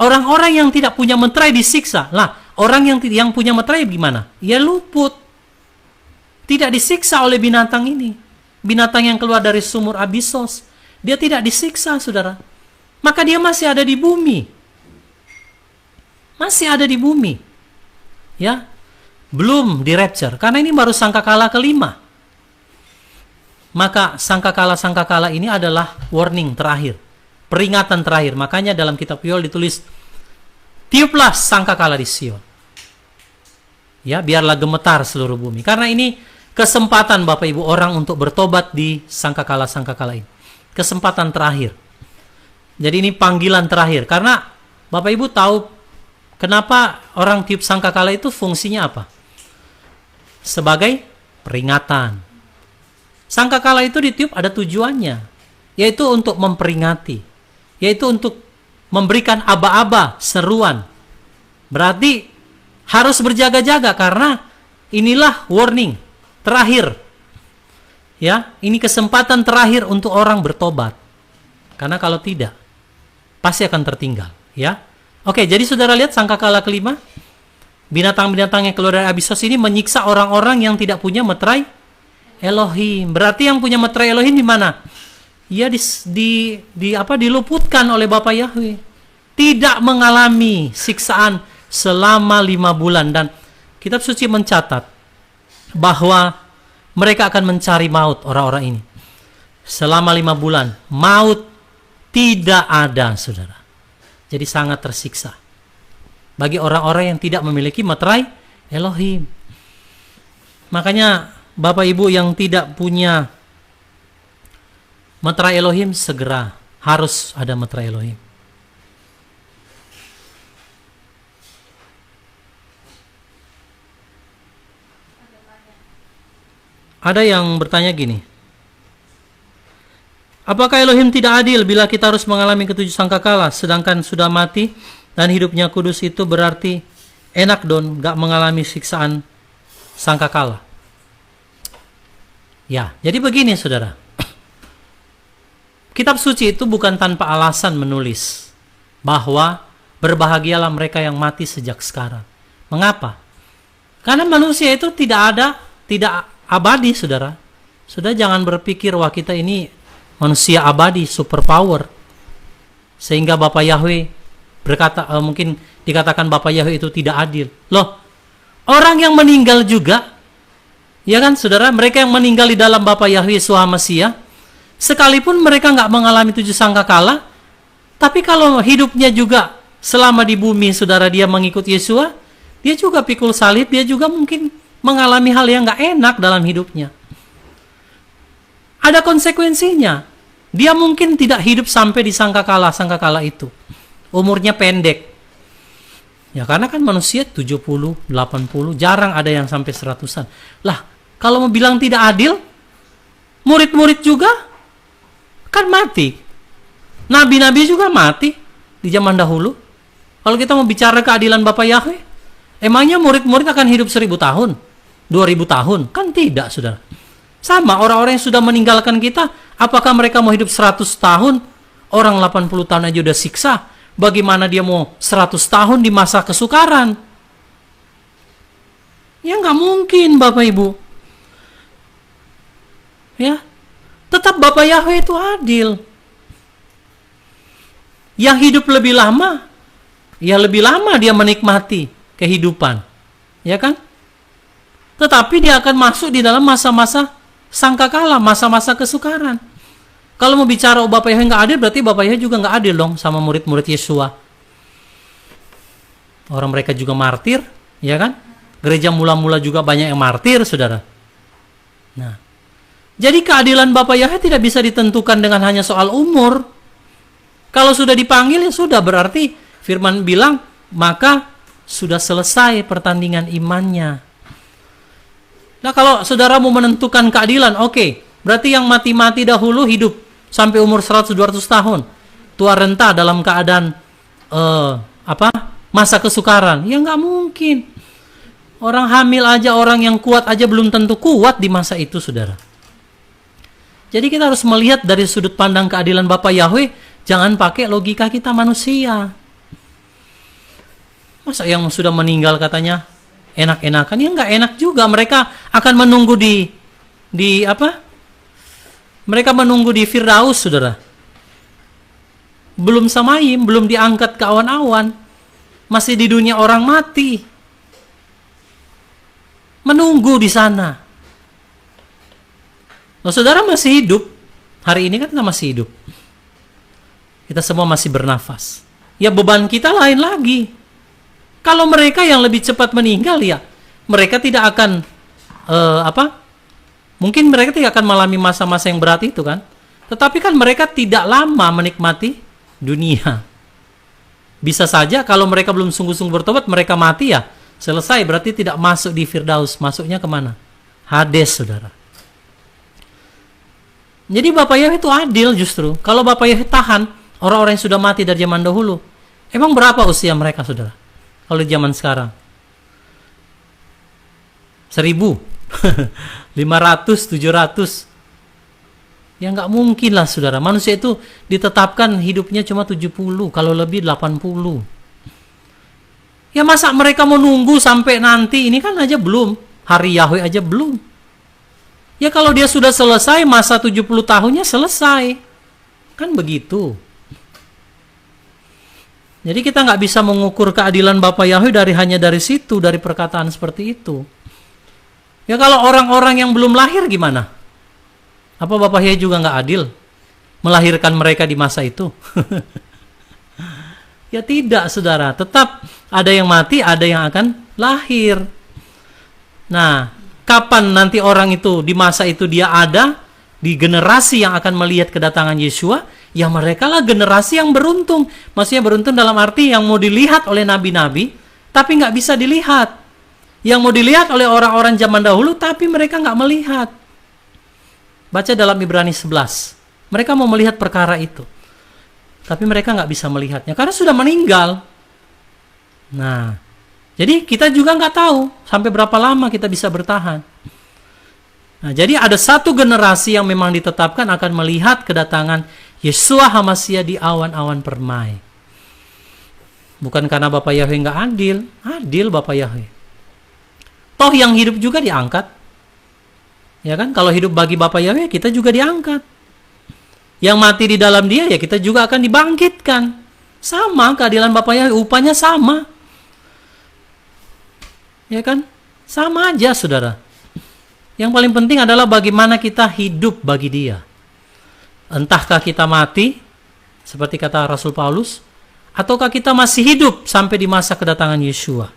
orang-orang yang tidak punya meterai disiksa. Lah, orang yang punya meterai gimana? Ya luput. Tidak disiksa oleh binatang ini. Binatang yang keluar dari sumur Abyssos. Dia tidak disiksa, saudara. Maka dia masih ada di bumi. Masih ada di bumi. Ya. Belum di rapture. Karena ini baru sangkakala kelima. Maka sangkakala ini adalah warning terakhir, peringatan terakhir. Makanya dalam kitab Yoel ditulis, tiuplah sangkakala di Sion. Ya, biarlah gemetar seluruh bumi. Karena ini kesempatan Bapak Ibu orang untuk bertobat di sangkakala ini. Kesempatan terakhir. Jadi ini panggilan terakhir. Karena Bapak Ibu tahu kenapa orang tiup sangkakala itu fungsinya apa? Sebagai peringatan. Sangkakala itu ditiup ada tujuannya, yaitu untuk memperingati, yaitu untuk memberikan aba-aba seruan. Berarti harus berjaga-jaga karena inilah warning terakhir. Ya, ini kesempatan terakhir untuk orang bertobat. Karena kalau tidak, pasti akan tertinggal, ya. Oke, jadi saudara lihat sangkakala kelima, binatang-binatang yang keluar dari Abyssos ini menyiksa orang-orang yang tidak punya meterai Elohim. Berarti yang punya meterai Elohim di mana? Ya diluputkan oleh Bapa Yahweh. Tidak mengalami siksaan selama 5 bulan. Dan kitab suci mencatat bahwa mereka akan mencari maut, orang-orang ini. Selama 5 bulan, maut tidak ada, saudara. Jadi sangat tersiksa. Bagi orang-orang yang tidak memiliki meterai Elohim. Makanya Bapak Ibu yang tidak punya meterai Elohim, segera harus ada meterai Elohim. Ada yang bertanya gini, apakah Elohim tidak adil bila kita harus mengalami ketujuh sangkakala, sedangkan sudah mati dan hidupnya kudus, itu berarti enak dong gak mengalami siksaan sangkakala? Ya, jadi begini saudara. Kitab suci itu bukan tanpa alasan menulis bahwa berbahagialah mereka yang mati sejak sekarang. Mengapa? Karena manusia itu tidak abadi, saudara. Sudah jangan berpikir wah kita ini manusia abadi, superpower. Sehingga Bapa Yahweh berkata, mungkin dikatakan Bapa Yahweh itu tidak adil. Loh, orang yang meninggal juga, ya kan saudara, mereka yang meninggal di dalam Bapa Yahweh Yeshua Mesias, sekalipun mereka nggak mengalami 7 sangkakala, tapi kalau hidupnya juga selama di bumi, saudara, dia mengikut Yesua, dia juga pikul salib, dia juga mungkin mengalami hal yang nggak enak dalam hidupnya. Ada konsekuensinya. Dia mungkin tidak hidup sampai di sangkakala itu. Umurnya pendek. Ya karena kan manusia 70, 80, jarang ada yang sampai 100-an. Lah, kalau mau bilang tidak adil, murid-murid juga kan mati. Nabi-nabi juga mati di zaman dahulu. Kalau kita mau bicara keadilan Bapa Yahweh, emangnya murid-murid akan hidup 1000 tahun? 2000 tahun? Kan tidak, saudara. Sama, orang-orang yang sudah meninggalkan kita, apakah mereka mau hidup 100 tahun? Orang 80 tahun aja udah siksa. Bagaimana dia mau 100 tahun di masa kesukaran? Ya nggak mungkin, Bapak Ibu. Ya, tetap Bapa Yahweh itu adil. Yang hidup lebih lama, ya lebih lama dia menikmati kehidupan. Ya kan? Tetapi dia akan masuk di dalam masa-masa sangkakala, masa-masa kesukaran. Kalau mau bicara Bapa Yahweh nggak adil, berarti Bapa Yahweh juga nggak adil dong sama murid-murid Yesua. Orang mereka juga martir, ya kan? Gereja mula-mula juga banyak yang martir, saudara. Nah, jadi keadilan Bapa Yahweh tidak bisa ditentukan dengan hanya soal umur. Kalau sudah dipanggil, ya sudah, berarti firman bilang, maka sudah selesai pertandingan imannya. Nah, kalau saudara mau menentukan keadilan, oke, berarti yang mati-mati dahulu hidup sampai umur 100-200 tahun. Tua renta dalam keadaan masa kesukaran. Ya nggak mungkin. Orang hamil aja, orang yang kuat aja belum tentu kuat di masa itu, saudara. Jadi kita harus melihat dari sudut pandang keadilan Bapa Yahweh, jangan pakai logika kita manusia. Masa yang sudah meninggal katanya enak-enakan? Ya nggak enak juga. Mereka akan menunggu di apa? Mereka menunggu di Firdaus, saudara. Belum samayim, belum diangkat ke awan-awan. Masih di dunia orang mati. Menunggu di sana. Loh, saudara masih hidup. Hari ini kan kita masih hidup. Kita semua masih bernafas. Ya beban kita lain lagi. Kalau mereka yang lebih cepat meninggal, ya mereka tidak akan mungkin mereka tidak akan mengalami masa-masa yang berat itu kan. Tetapi kan mereka tidak lama menikmati dunia. Bisa saja kalau mereka belum sungguh-sungguh bertobat, mereka mati ya selesai, berarti tidak masuk di Firdaus. Masuknya kemana? Hades, saudara. Jadi Bapak Yahweh itu adil justru. Kalau Bapak Yahweh tahan orang-orang yang sudah mati dari zaman dahulu, emang berapa usia mereka, saudara? Kalau di zaman sekarang 1000 500, 700. Ya nggak mungkin lah, saudara. Manusia itu ditetapkan hidupnya cuma 70, kalau lebih 80. Ya masa mereka mau nunggu sampai nanti? Ini kan aja belum. Hari Yahweh aja belum. Ya kalau dia sudah selesai, masa 70 tahunnya selesai. Kan begitu. Jadi kita nggak bisa mengukur keadilan Bapa Yahweh hanya dari situ, dari perkataan seperti itu. Ya kalau orang-orang yang belum lahir gimana? Apa Bapak Yahweh juga nggak adil melahirkan mereka di masa itu? Ya tidak, saudara. Tetap ada yang mati, ada yang akan lahir. Nah, kapan nanti orang itu di masa itu dia ada di generasi yang akan melihat kedatangan Yeshua? Ya mereka lah generasi yang beruntung. Maksudnya beruntung dalam arti yang mau dilihat oleh nabi-nabi, tapi nggak bisa dilihat. Yang mau dilihat oleh orang-orang zaman dahulu, tapi mereka nggak melihat. Baca dalam Ibrani 11. Mereka mau melihat perkara itu, tapi mereka nggak bisa melihatnya karena sudah meninggal. Nah, jadi kita juga nggak tahu sampai berapa lama kita bisa bertahan. Nah, jadi ada satu generasi yang memang ditetapkan akan melihat kedatangan Yeshua HaMashiach di awan-awan permai. Bukan karena Bapak Yahweh nggak adil, adil Bapak Yahweh. Toh yang hidup juga diangkat. Ya kan? Kalau hidup bagi Bapak Yahweh, kita juga diangkat. Yang mati di dalam dia, ya kita juga akan dibangkitkan. Sama keadilan Bapak Yahweh, upahnya sama. Ya kan? Sama aja, saudara. Yang paling penting adalah bagaimana kita hidup bagi dia. Entahkah kita mati, seperti kata Rasul Paulus, ataukah kita masih hidup sampai di masa kedatangan Yeshua.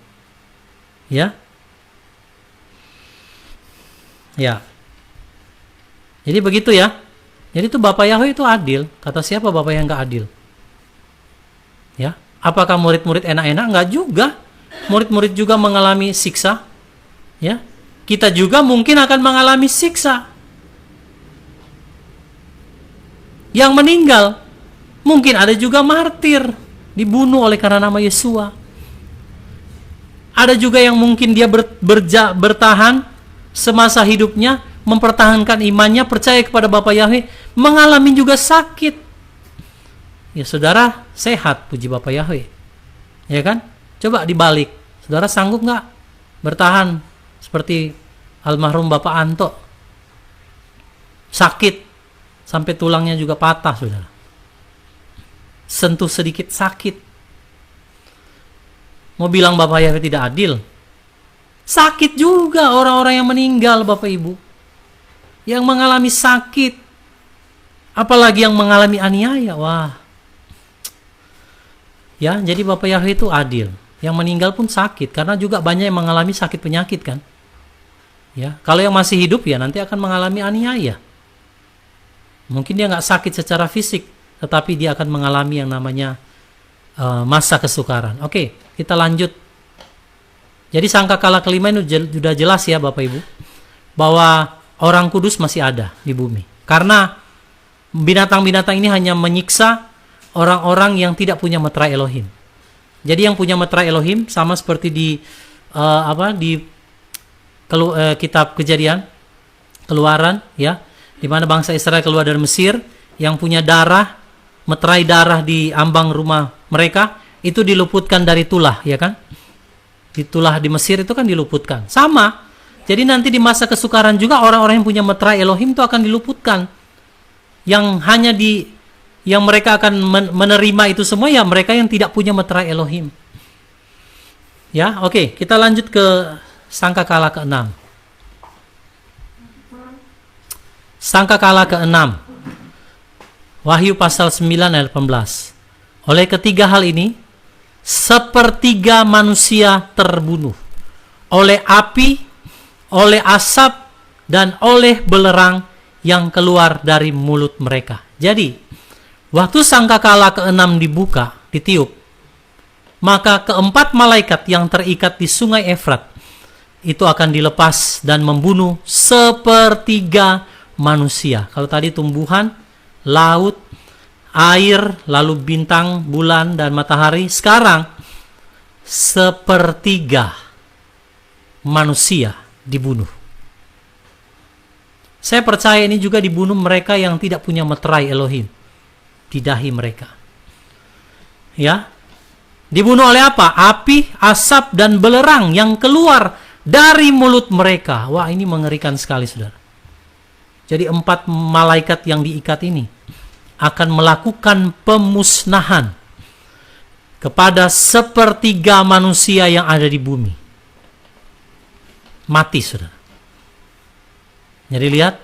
Ya. Ya. Jadi begitu ya. Jadi itu Bapak Yahweh itu adil. Kata siapa Bapak yang nggak adil? Ya. Apakah murid-murid enak-enak? Nggak juga. Murid-murid juga mengalami siksa. Ya. Kita juga mungkin akan mengalami siksa. Yang meninggal, mungkin ada juga martir, dibunuh oleh karena nama Yeshua. Ada juga yang mungkin dia bertahan semasa hidupnya, mempertahankan imannya, percaya kepada Bapa Yahweh, mengalami juga sakit. Ya saudara sehat, puji Bapa Yahweh. Ya kan? Coba dibalik, saudara sanggup nggak bertahan seperti almarhum Bapak Anto? Sakit sampai tulangnya juga patah, saudara. Sentuh sedikit sakit. Mau bilang Bapak Yahweh tidak adil? Sakit juga orang-orang yang meninggal, Bapak Ibu. Yang mengalami sakit. Apalagi yang mengalami aniaya. Wah. Ya, jadi Bapak Yahweh itu adil. Yang meninggal pun sakit. Karena juga banyak yang mengalami sakit penyakit kan. Ya, kalau yang masih hidup ya nanti akan mengalami aniaya. Mungkin dia nggak sakit secara fisik, tetapi dia akan mengalami yang namanya masa kesukaran. Oke, kita lanjut. Jadi sangkakala kelima ini sudah jelas ya Bapak Ibu, bahwa orang kudus masih ada di bumi. Karena binatang-binatang ini hanya menyiksa orang-orang yang tidak punya meterai Elohim. Jadi yang punya meterai Elohim sama seperti di kitab Kejadian, Keluaran, ya. di mana bangsa Israel keluar dari Mesir, yang punya darah, meterai darah di ambang rumah mereka, itu diluputkan dari tulah, ya kan? Di tulah di Mesir itu kan diluputkan. Sama. Jadi nanti di masa kesukaran juga orang-orang yang punya meterai Elohim itu akan diluputkan. Yang hanya yang mereka akan menerima itu semua ya mereka yang tidak punya meterai Elohim. Ya, oke, kita lanjut ke sangkakala ke-6. Sangkakala ke-6. Wahyu pasal 9 ayat 18. Oleh ketiga hal ini, sepertiga manusia terbunuh oleh api, oleh asap, dan oleh belerang yang keluar dari mulut mereka. Jadi, waktu sangkakala ke-6 dibuka, ditiup, maka keempat malaikat yang terikat di sungai Efrat itu akan dilepas dan membunuh sepertiga manusia. Kalau tadi tumbuhan, laut, air, lalu bintang, bulan, dan matahari, sekarang sepertiga manusia dibunuh. Saya percaya ini juga dibunuh mereka yang tidak punya meterai Elohim di dahi mereka. Ya, dibunuh oleh apa? Api, asap, dan belerang yang keluar dari mulut mereka. Wah, ini mengerikan sekali, saudara. Jadi 4 malaikat yang diikat ini akan melakukan pemusnahan kepada sepertiga manusia yang ada di bumi. Mati, saudara. Jadi lihat,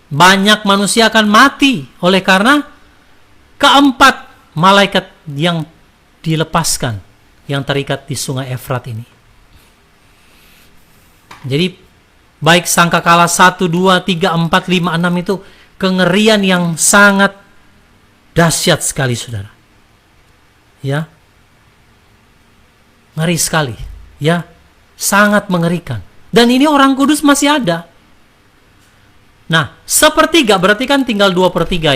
banyak manusia akan mati oleh karena keempat malaikat yang dilepaskan, yang terikat di sungai Efrat ini. Jadi baik sangkakala 1, 2, 3, 4, 5, 6 itu kengerian yang sangat dahsyat sekali, saudara. Ya, ngeri sekali. Ya, sangat mengerikan. Dan ini orang kudus masih ada. Nah, sepertiga berarti kan tinggal 2/3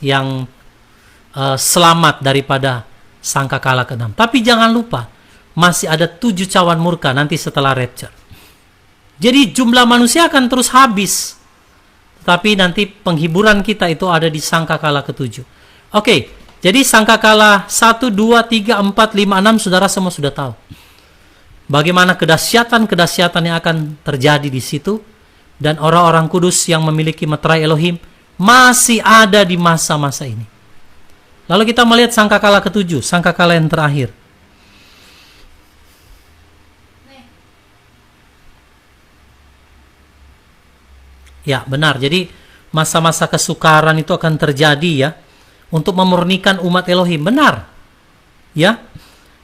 yang selamat daripada sangkakala ke-6. Tapi jangan lupa, masih ada 7 cawan murka nanti setelah rapture. Jadi jumlah manusia akan terus habis. Tapi nanti penghiburan kita itu ada di sangkakala ke-7. Oke, jadi sangkakala 1, 2, 3, 4, 5, 6 saudara semua sudah tahu. Bagaimana kedahsyatan-kedahsyatan yang akan terjadi di situ. Dan orang-orang kudus yang memiliki meterai Elohim masih ada di masa-masa ini. Lalu kita melihat sangkakala ke-7, sangkakala yang terakhir. Ya, benar. Jadi masa-masa kesukaran itu akan terjadi ya, untuk memurnikan umat Elohim. Benar. Ya.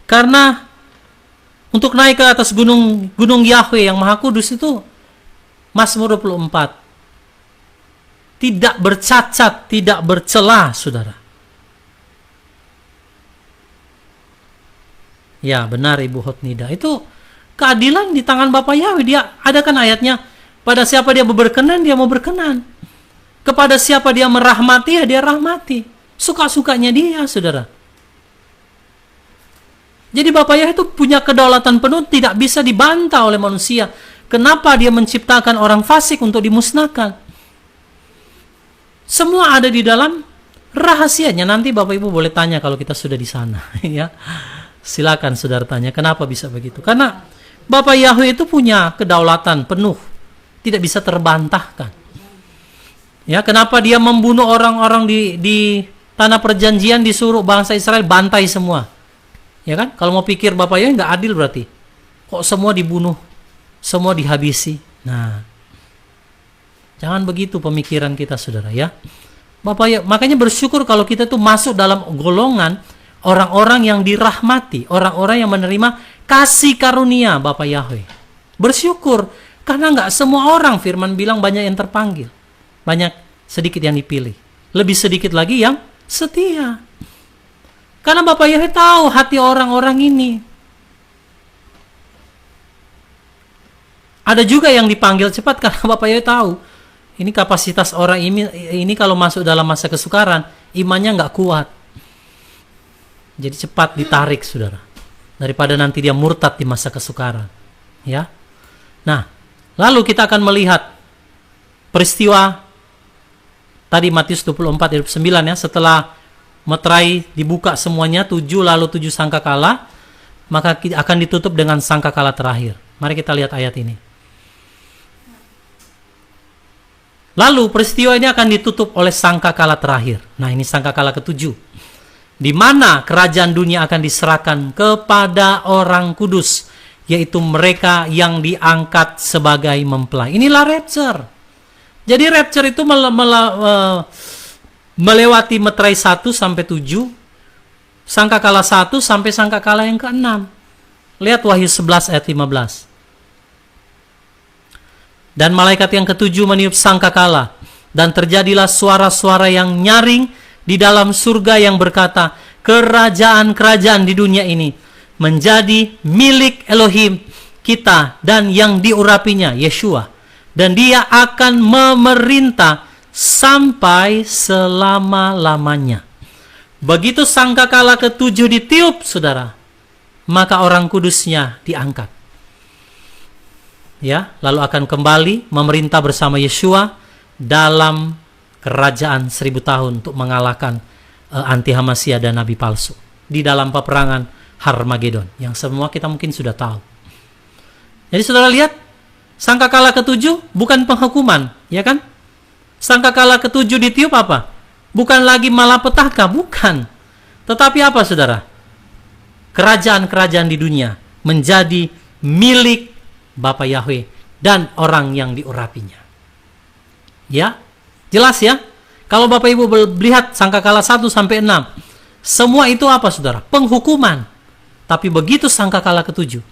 Karena untuk naik ke atas gunung Yahweh yang Maha Kudus itu Mazmur 24 tidak bercacat, tidak bercela, saudara. Ya, benar Ibu Hotnida. Itu keadilan di tangan Bapa Yahweh. Dia adakan ayatnya, pada siapa dia berkenan, dia mau berkenan. Kepada siapa dia merahmati, ya dia rahmati. Suka-sukanya dia, saudara. Jadi Bapa Yahweh itu punya kedaulatan penuh, tidak bisa dibantah oleh manusia. Kenapa dia menciptakan orang fasik untuk dimusnahkan? Semua ada di dalam rahasianya. Nanti Bapak Ibu boleh tanya kalau kita sudah di sana. Ya, silakan saudara tanya, kenapa bisa begitu? Karena Bapa Yahweh itu punya kedaulatan penuh, tidak bisa terbantahkan. Ya, kenapa dia membunuh orang-orang di tanah perjanjian, disuruh bangsa Israel bantai semua? Ya kan? Kalau mau pikir Bapak Yahweh nggak adil berarti. Kok semua dibunuh? Semua dihabisi. Nah, jangan begitu pemikiran kita, saudara ya. Bapak ya, makanya bersyukur kalau kita tuh masuk dalam golongan orang-orang yang dirahmati, orang-orang yang menerima kasih karunia Bapak Yahweh. Bersyukur karena nggak semua orang, firman bilang banyak yang terpanggil, banyak sedikit yang dipilih, lebih sedikit lagi yang setia. Karena Bapak Yahweh tahu hati orang-orang ini. Ada juga yang dipanggil cepat karena Bapak Yahweh tahu ini kapasitas orang ini kalau masuk dalam masa kesukaran, imannya nggak kuat. Jadi cepat ditarik, saudara. Daripada nanti dia murtad di masa kesukaran. Ya. Nah, lalu kita akan melihat peristiwa tadi Matius 24 ayat 9 ya, setelah meterai dibuka semuanya 7 lalu 7 sangkakala, maka akan ditutup dengan sangkakala terakhir. Mari kita lihat ayat ini. Lalu peristiwa ini akan ditutup oleh sangkakala terakhir. Nah, ini sangkakala ke-7. Di mana kerajaan dunia akan diserahkan kepada orang kudus, yaitu mereka yang diangkat sebagai mempelai. Inilah rapture. Jadi rapture itu melewati meterai 1 sampai 7, sangkakala 1 sampai sangkakala yang ke-6. Lihat Wahyu 11 ayat 15. Dan malaikat yang ke-7 meniup sangkakala, dan terjadilah suara-suara yang nyaring di dalam surga yang berkata, kerajaan-kerajaan di dunia ini menjadi milik Elohim kita dan yang diurapinya, Yeshua. Dan dia akan memerintah sampai selama-lamanya. Begitu sangkakala ke-7 ditiup, saudara, maka orang kudusnya diangkat. Ya, lalu akan kembali memerintah bersama Yeshua dalam kerajaan 1000 tahun untuk mengalahkan anti Hamasia dan nabi palsu di dalam peperangan Harmagedon yang semua kita mungkin sudah tahu. Jadi saudara lihat, sangkakala ke-7 bukan penghukuman, ya kan? Sangkakala ke-7 ditiup apa? Bukan lagi malapetaka, bukan. Tetapi apa, saudara? Kerajaan-kerajaan di dunia menjadi milik Bapa Yahweh dan orang yang diurapinya. Ya, jelas ya? Kalau Bapak Ibu melihat sangkakala 1 sampai 6, semua itu apa, saudara? Penghukuman. Tapi begitu sangkakala ke-7,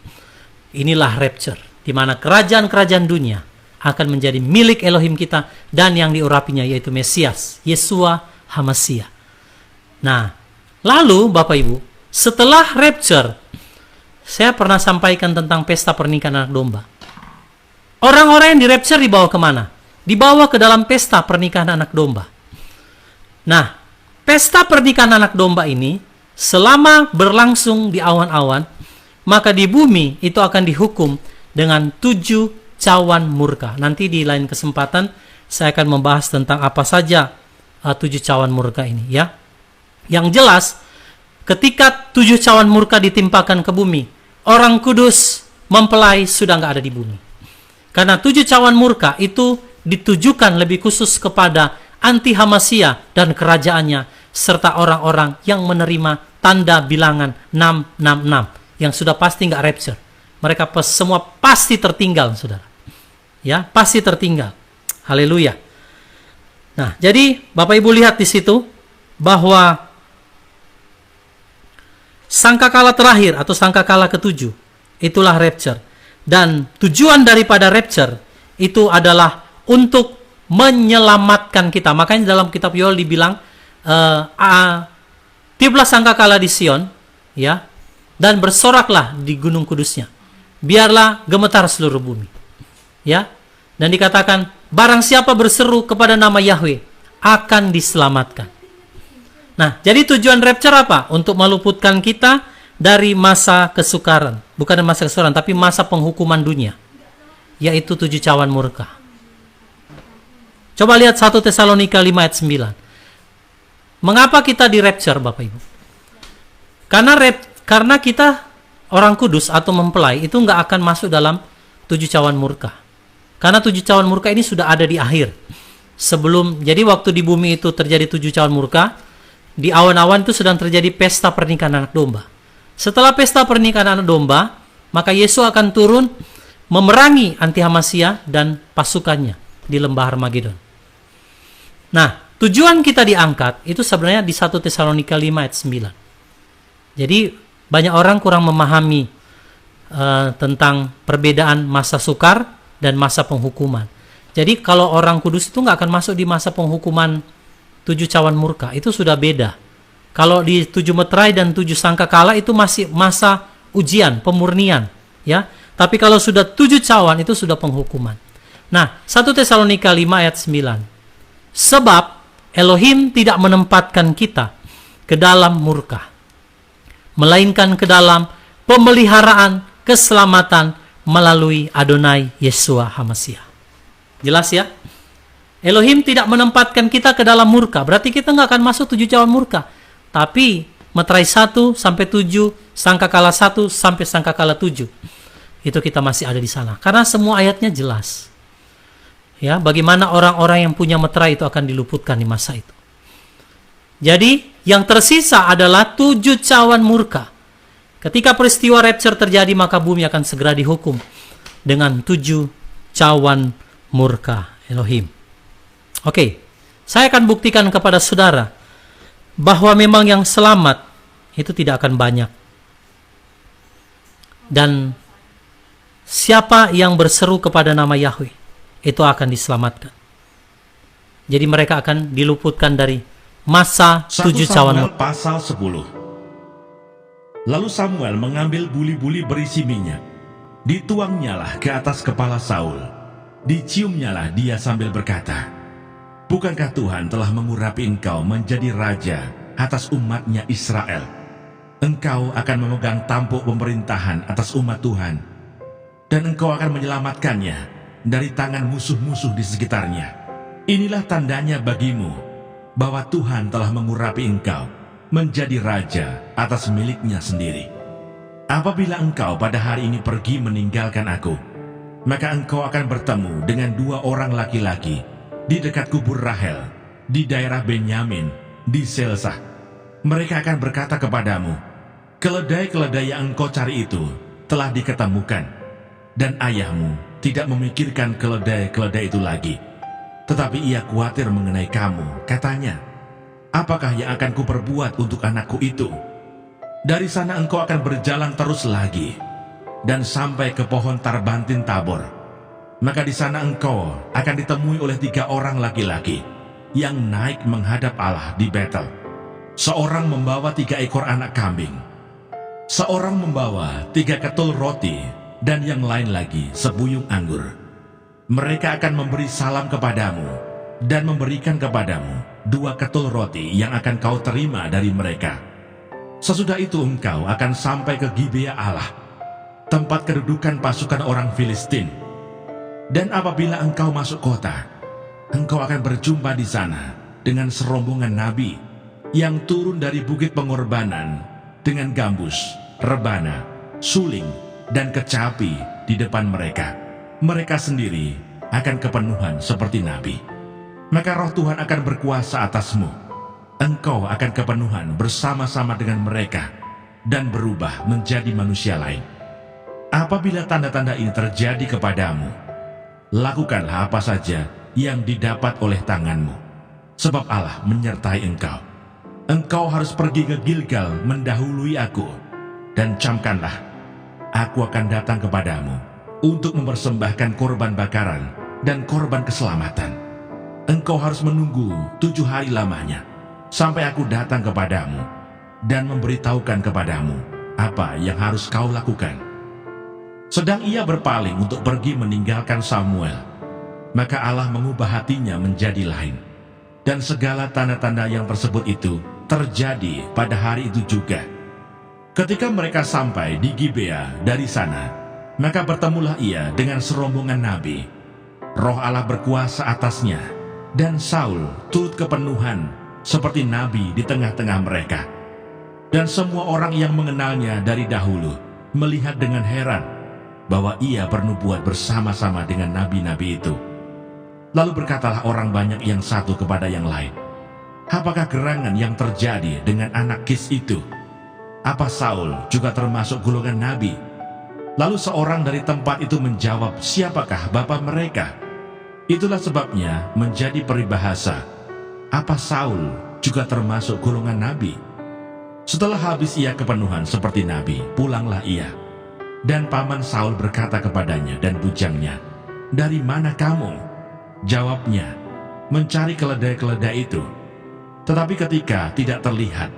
inilah rapture, di mana kerajaan-kerajaan dunia akan menjadi milik Elohim kita dan yang diurapinya, yaitu Mesias, Yeshua HaMashiach. Nah, lalu Bapak Ibu, setelah rapture, saya pernah sampaikan tentang pesta pernikahan anak domba. Orang-orang yang di rapture dibawa kemana? Dibawa ke dalam pesta pernikahan anak domba. Nah, pesta pernikahan anak domba ini selama berlangsung di awan-awan, maka di bumi itu akan dihukum dengan 7 cawan murka. Nanti di lain kesempatan saya akan membahas tentang apa saja 7 cawan murka ini, ya. Yang jelas, ketika 7 cawan murka ditimpakan ke bumi, orang kudus mempelai sudah nggak ada di bumi. Karena 7 cawan murka itu ditujukan lebih khusus kepada anti Hamasia dan kerajaannya, serta orang-orang yang menerima tanda bilangan 666 yang sudah pasti nggak rapture. Mereka semua pasti tertinggal, saudara. Ya, pasti tertinggal. Haleluya. Nah, jadi Bapak Ibu lihat di situ bahwa sangkakala terakhir atau sangkakala ke-7 itulah rapture. Dan tujuan daripada rapture itu adalah untuk menyelamatkan kita. Makanya dalam kitab Yoel dibilang tiuplah sangkakala di Sion, ya, dan bersoraklah di gunung kudusnya. Biarlah gemetar seluruh bumi. Ya. Dan dikatakan barang siapa berseru kepada nama Yahweh akan diselamatkan. Nah, jadi tujuan rapture apa? Untuk meluputkan kita dari masa kesukaran. Bukan masa kesukaran, tapi masa penghukuman dunia. Yaitu 7 cawan murka. Coba lihat 1 Tesalonika 5 ayat 9. Mengapa kita di rapture, Bapak Ibu? Karena kita orang kudus atau mempelai itu nggak akan masuk dalam 7 cawan murka. Karena 7 cawan murka ini sudah ada di akhir. Jadi waktu di bumi itu terjadi 7 cawan murka, di awan-awan itu sedang terjadi pesta pernikahan anak domba. Setelah pesta pernikahan anak domba, maka Yesus akan turun memerangi anti Hamasia dan pasukannya di lembah Harmagedon. Nah, tujuan kita diangkat itu sebenarnya di 1 Tesalonika 5 ayat 9. Jadi banyak orang kurang memahami tentang perbedaan masa sukar dan masa penghukuman. Jadi kalau orang kudus itu nggak akan masuk di masa penghukuman 7 cawan murka, itu sudah beda. Kalau di 7 meterai dan 7 sangkakala itu masih masa ujian, pemurnian, ya. Tapi kalau sudah 7 cawan itu sudah penghukuman. Nah, 1 Tesalonika 5 ayat 9. Sebab Elohim tidak menempatkan kita ke dalam murka, melainkan ke dalam pemeliharaan keselamatan melalui Adonai Yeshua HaMashiach. Jelas ya? Elohim tidak menempatkan kita ke dalam murka. Berarti kita nggak akan masuk 7 cawan murka. Tapi meterai 1 sampai 7, sangkakala 1 sampai sangkakala 7. Itu kita masih ada di sana. Karena semua ayatnya jelas. Ya, bagaimana orang-orang yang punya meterai itu akan diluputkan di masa itu. Jadi, yang tersisa adalah 7 cawan murka. Ketika peristiwa rapture terjadi, maka bumi akan segera dihukum dengan 7 cawan murka Elohim. Oke, saya akan buktikan kepada saudara bahwa memang yang selamat itu tidak akan banyak. Dan siapa yang berseru kepada nama Yahweh, itu akan diselamatkan. Jadi mereka akan diluputkan dari masa 7 cawan murka. Pasal 10. Lalu Samuel mengambil buli-buli berisi minyak, dituangnyalah ke atas kepala Saul, diciumnyalah dia sambil berkata, "Bukankah Tuhan telah mengurapi engkau menjadi raja atas umatnya Israel? Engkau akan memegang tampuk pemerintahan atas umat Tuhan, dan engkau akan menyelamatkannya dari tangan musuh-musuh di sekitarnya. Inilah tandanya bagimu bahwa Tuhan telah mengurapi engkau menjadi raja atas miliknya sendiri. Apabila engkau pada hari ini pergi meninggalkan aku, maka engkau akan bertemu dengan 2 orang laki-laki di dekat kubur Rahel, di daerah Benyamin, di Selsah. Mereka akan berkata kepadamu, keledai-keledai yang engkau cari itu telah diketemukan, dan ayahmu tidak memikirkan keledai-keledai itu lagi, tetapi ia khawatir mengenai kamu. Katanya, apakah yang akan kuperbuat untuk anakku itu? Dari sana engkau akan berjalan terus lagi, dan sampai ke pohon Tarbantin Tabor. Maka di sana engkau akan ditemui oleh 3 orang laki-laki yang naik menghadap Allah di Betel. Seorang membawa 3 ekor anak kambing, seorang membawa 3 ketul roti, dan yang lain lagi sebuyung anggur. Mereka akan memberi salam kepadamu dan memberikan kepadamu 2 ketul roti yang akan kau terima dari mereka. Sesudah itu engkau akan sampai ke Gibea Allah, tempat kedudukan pasukan orang Filistin. Dan apabila engkau masuk kota, engkau akan berjumpa di sana dengan serombongan nabi yang turun dari bukit pengorbanan dengan gambus, rebana, suling, dan kecapi di depan mereka. Mereka sendiri akan kepenuhan seperti nabi. Maka roh Tuhan akan berkuasa atasmu. Engkau akan kepenuhan bersama-sama dengan mereka dan berubah menjadi manusia lain. Apabila tanda-tanda ini terjadi kepadamu, lakukanlah apa saja yang didapat oleh tanganmu, sebab Allah menyertai engkau. Engkau harus pergi ke Gilgal mendahului aku, dan camkanlah, aku akan datang kepadamu untuk mempersembahkan korban bakaran dan korban keselamatan. Engkau harus menunggu 7 hari lamanya, sampai aku datang kepadamu dan memberitahukan kepadamu apa yang harus kau lakukan." Sedang ia berpaling untuk pergi meninggalkan Samuel, maka Allah mengubah hatinya menjadi lain. Dan segala tanda-tanda yang tersebut itu terjadi pada hari itu juga. Ketika mereka sampai di Gibea dari sana, maka bertemulah ia dengan serombongan nabi. Roh Allah berkuasa atasnya, dan Saul turut kepenuhan seperti nabi di tengah-tengah mereka. Dan semua orang yang mengenalnya dari dahulu melihat dengan heran bahwa ia bernubuat bersama-sama dengan nabi-nabi itu. Lalu berkatalah orang banyak yang satu kepada yang lain, apakah gerangan yang terjadi dengan anak Kis itu? Apa Saul juga termasuk golongan nabi? Lalu seorang dari tempat itu menjawab, siapakah bapa mereka? Itulah sebabnya menjadi peribahasa, apa Saul juga termasuk golongan nabi? Setelah habis ia kepenuhan seperti nabi, pulanglah ia. Dan paman Saul berkata kepadanya dan bujangnya, "Dari mana kamu?" Jawabnya, "Mencari keledai-keledai itu." Tetapi ketika tidak terlihat,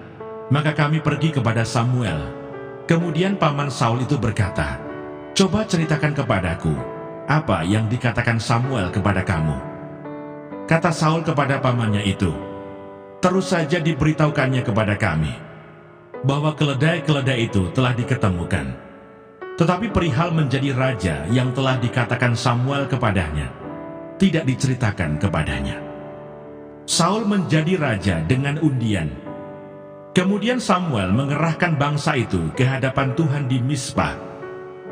maka kami pergi kepada Samuel. Kemudian paman Saul itu berkata, "Coba ceritakan kepadaku, apa yang dikatakan Samuel kepada kamu?" Kata Saul kepada pamannya itu, "Terus saja diberitahukannya kepada kami, bahwa keledai-keledai itu telah diketemukan. Tetapi perihal menjadi raja yang telah dikatakan Samuel kepadanya, tidak diceritakan kepadanya. Saul menjadi raja dengan undian. Kemudian Samuel mengerahkan bangsa itu ke hadapan Tuhan di Mizpah,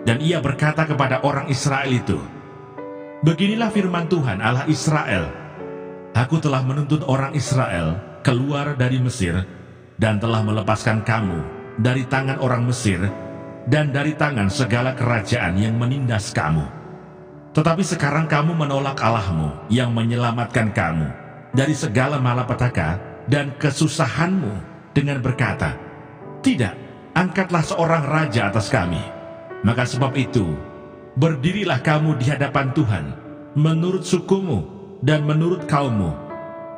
dan ia berkata kepada orang Israel itu, "Beginilah firman Tuhan Allah Israel, Aku telah menuntut orang Israel keluar dari Mesir, dan telah melepaskan kamu dari tangan orang Mesir, dan dari tangan segala kerajaan yang menindas kamu. Tetapi sekarang kamu menolak Allahmu yang menyelamatkan kamu dari segala malapetaka dan kesusahanmu, dengan berkata, 'Tidak, angkatlah seorang raja atas kami.' Maka sebab itu, berdirilah kamu di hadapan Tuhan, menurut sukumu dan menurut kaummu."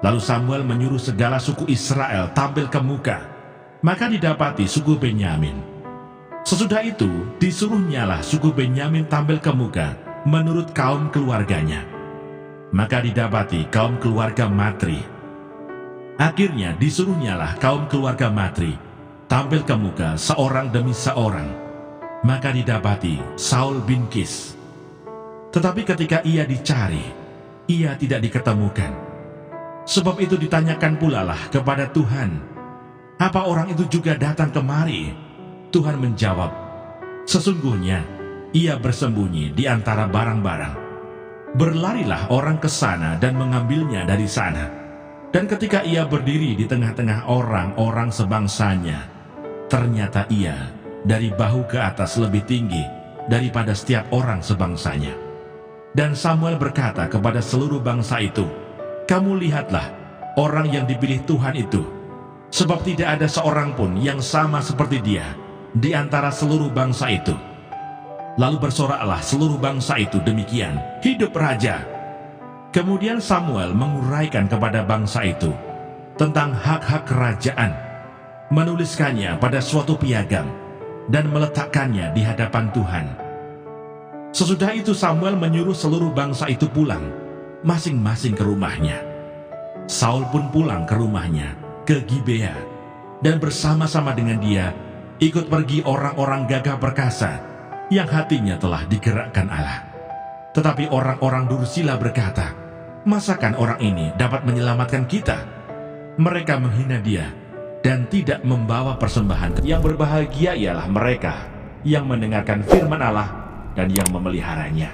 Lalu Samuel menyuruh segala suku Israel tampil ke muka, maka didapati suku Benyamin. Sesudah itu, disuruhnyalah suku Benyamin tampil ke muka menurut kaum keluarganya. Maka didapati kaum keluarga Matri. Akhirnya disuruhnyalah kaum keluarga Matri tampil ke muka seorang demi seorang. Maka didapati Saul bin Kis. Tetapi ketika ia dicari, ia tidak diketemukan. Sebab itu ditanyakan pula lah kepada Tuhan, "Apa orang itu juga datang kemari?" Tuhan menjawab, "Sesungguhnya ia bersembunyi di antara barang-barang." Berlarilah orang ke sana dan mengambilnya dari sana. Dan ketika ia berdiri di tengah-tengah orang-orang sebangsanya, ternyata ia dari bahu ke atas lebih tinggi daripada setiap orang sebangsanya. Dan Samuel berkata kepada seluruh bangsa itu, "Kamu lihatlah orang yang dipilih Tuhan itu, sebab tidak ada seorang pun yang sama seperti dia di antara seluruh bangsa itu." Lalu bersoraklah seluruh bangsa itu demikian, "Hidup raja!" Kemudian Samuel menguraikan kepada bangsa itu tentang hak-hak kerajaan, menuliskannya pada suatu piagam, dan meletakkannya di hadapan Tuhan. Sesudah itu Samuel menyuruh seluruh bangsa itu pulang, masing-masing ke rumahnya. Saul pun pulang ke rumahnya, ke Gibea, dan bersama-sama dengan dia ikut pergi orang-orang gagah perkasa yang hatinya telah digerakkan Allah. Tetapi orang-orang Dursila berkata, "Masakan orang ini dapat menyelamatkan kita?" Mereka menghina dia dan tidak membawa persembahan. Yang berbahagia ialah mereka yang mendengarkan firman Allah dan yang memeliharanya.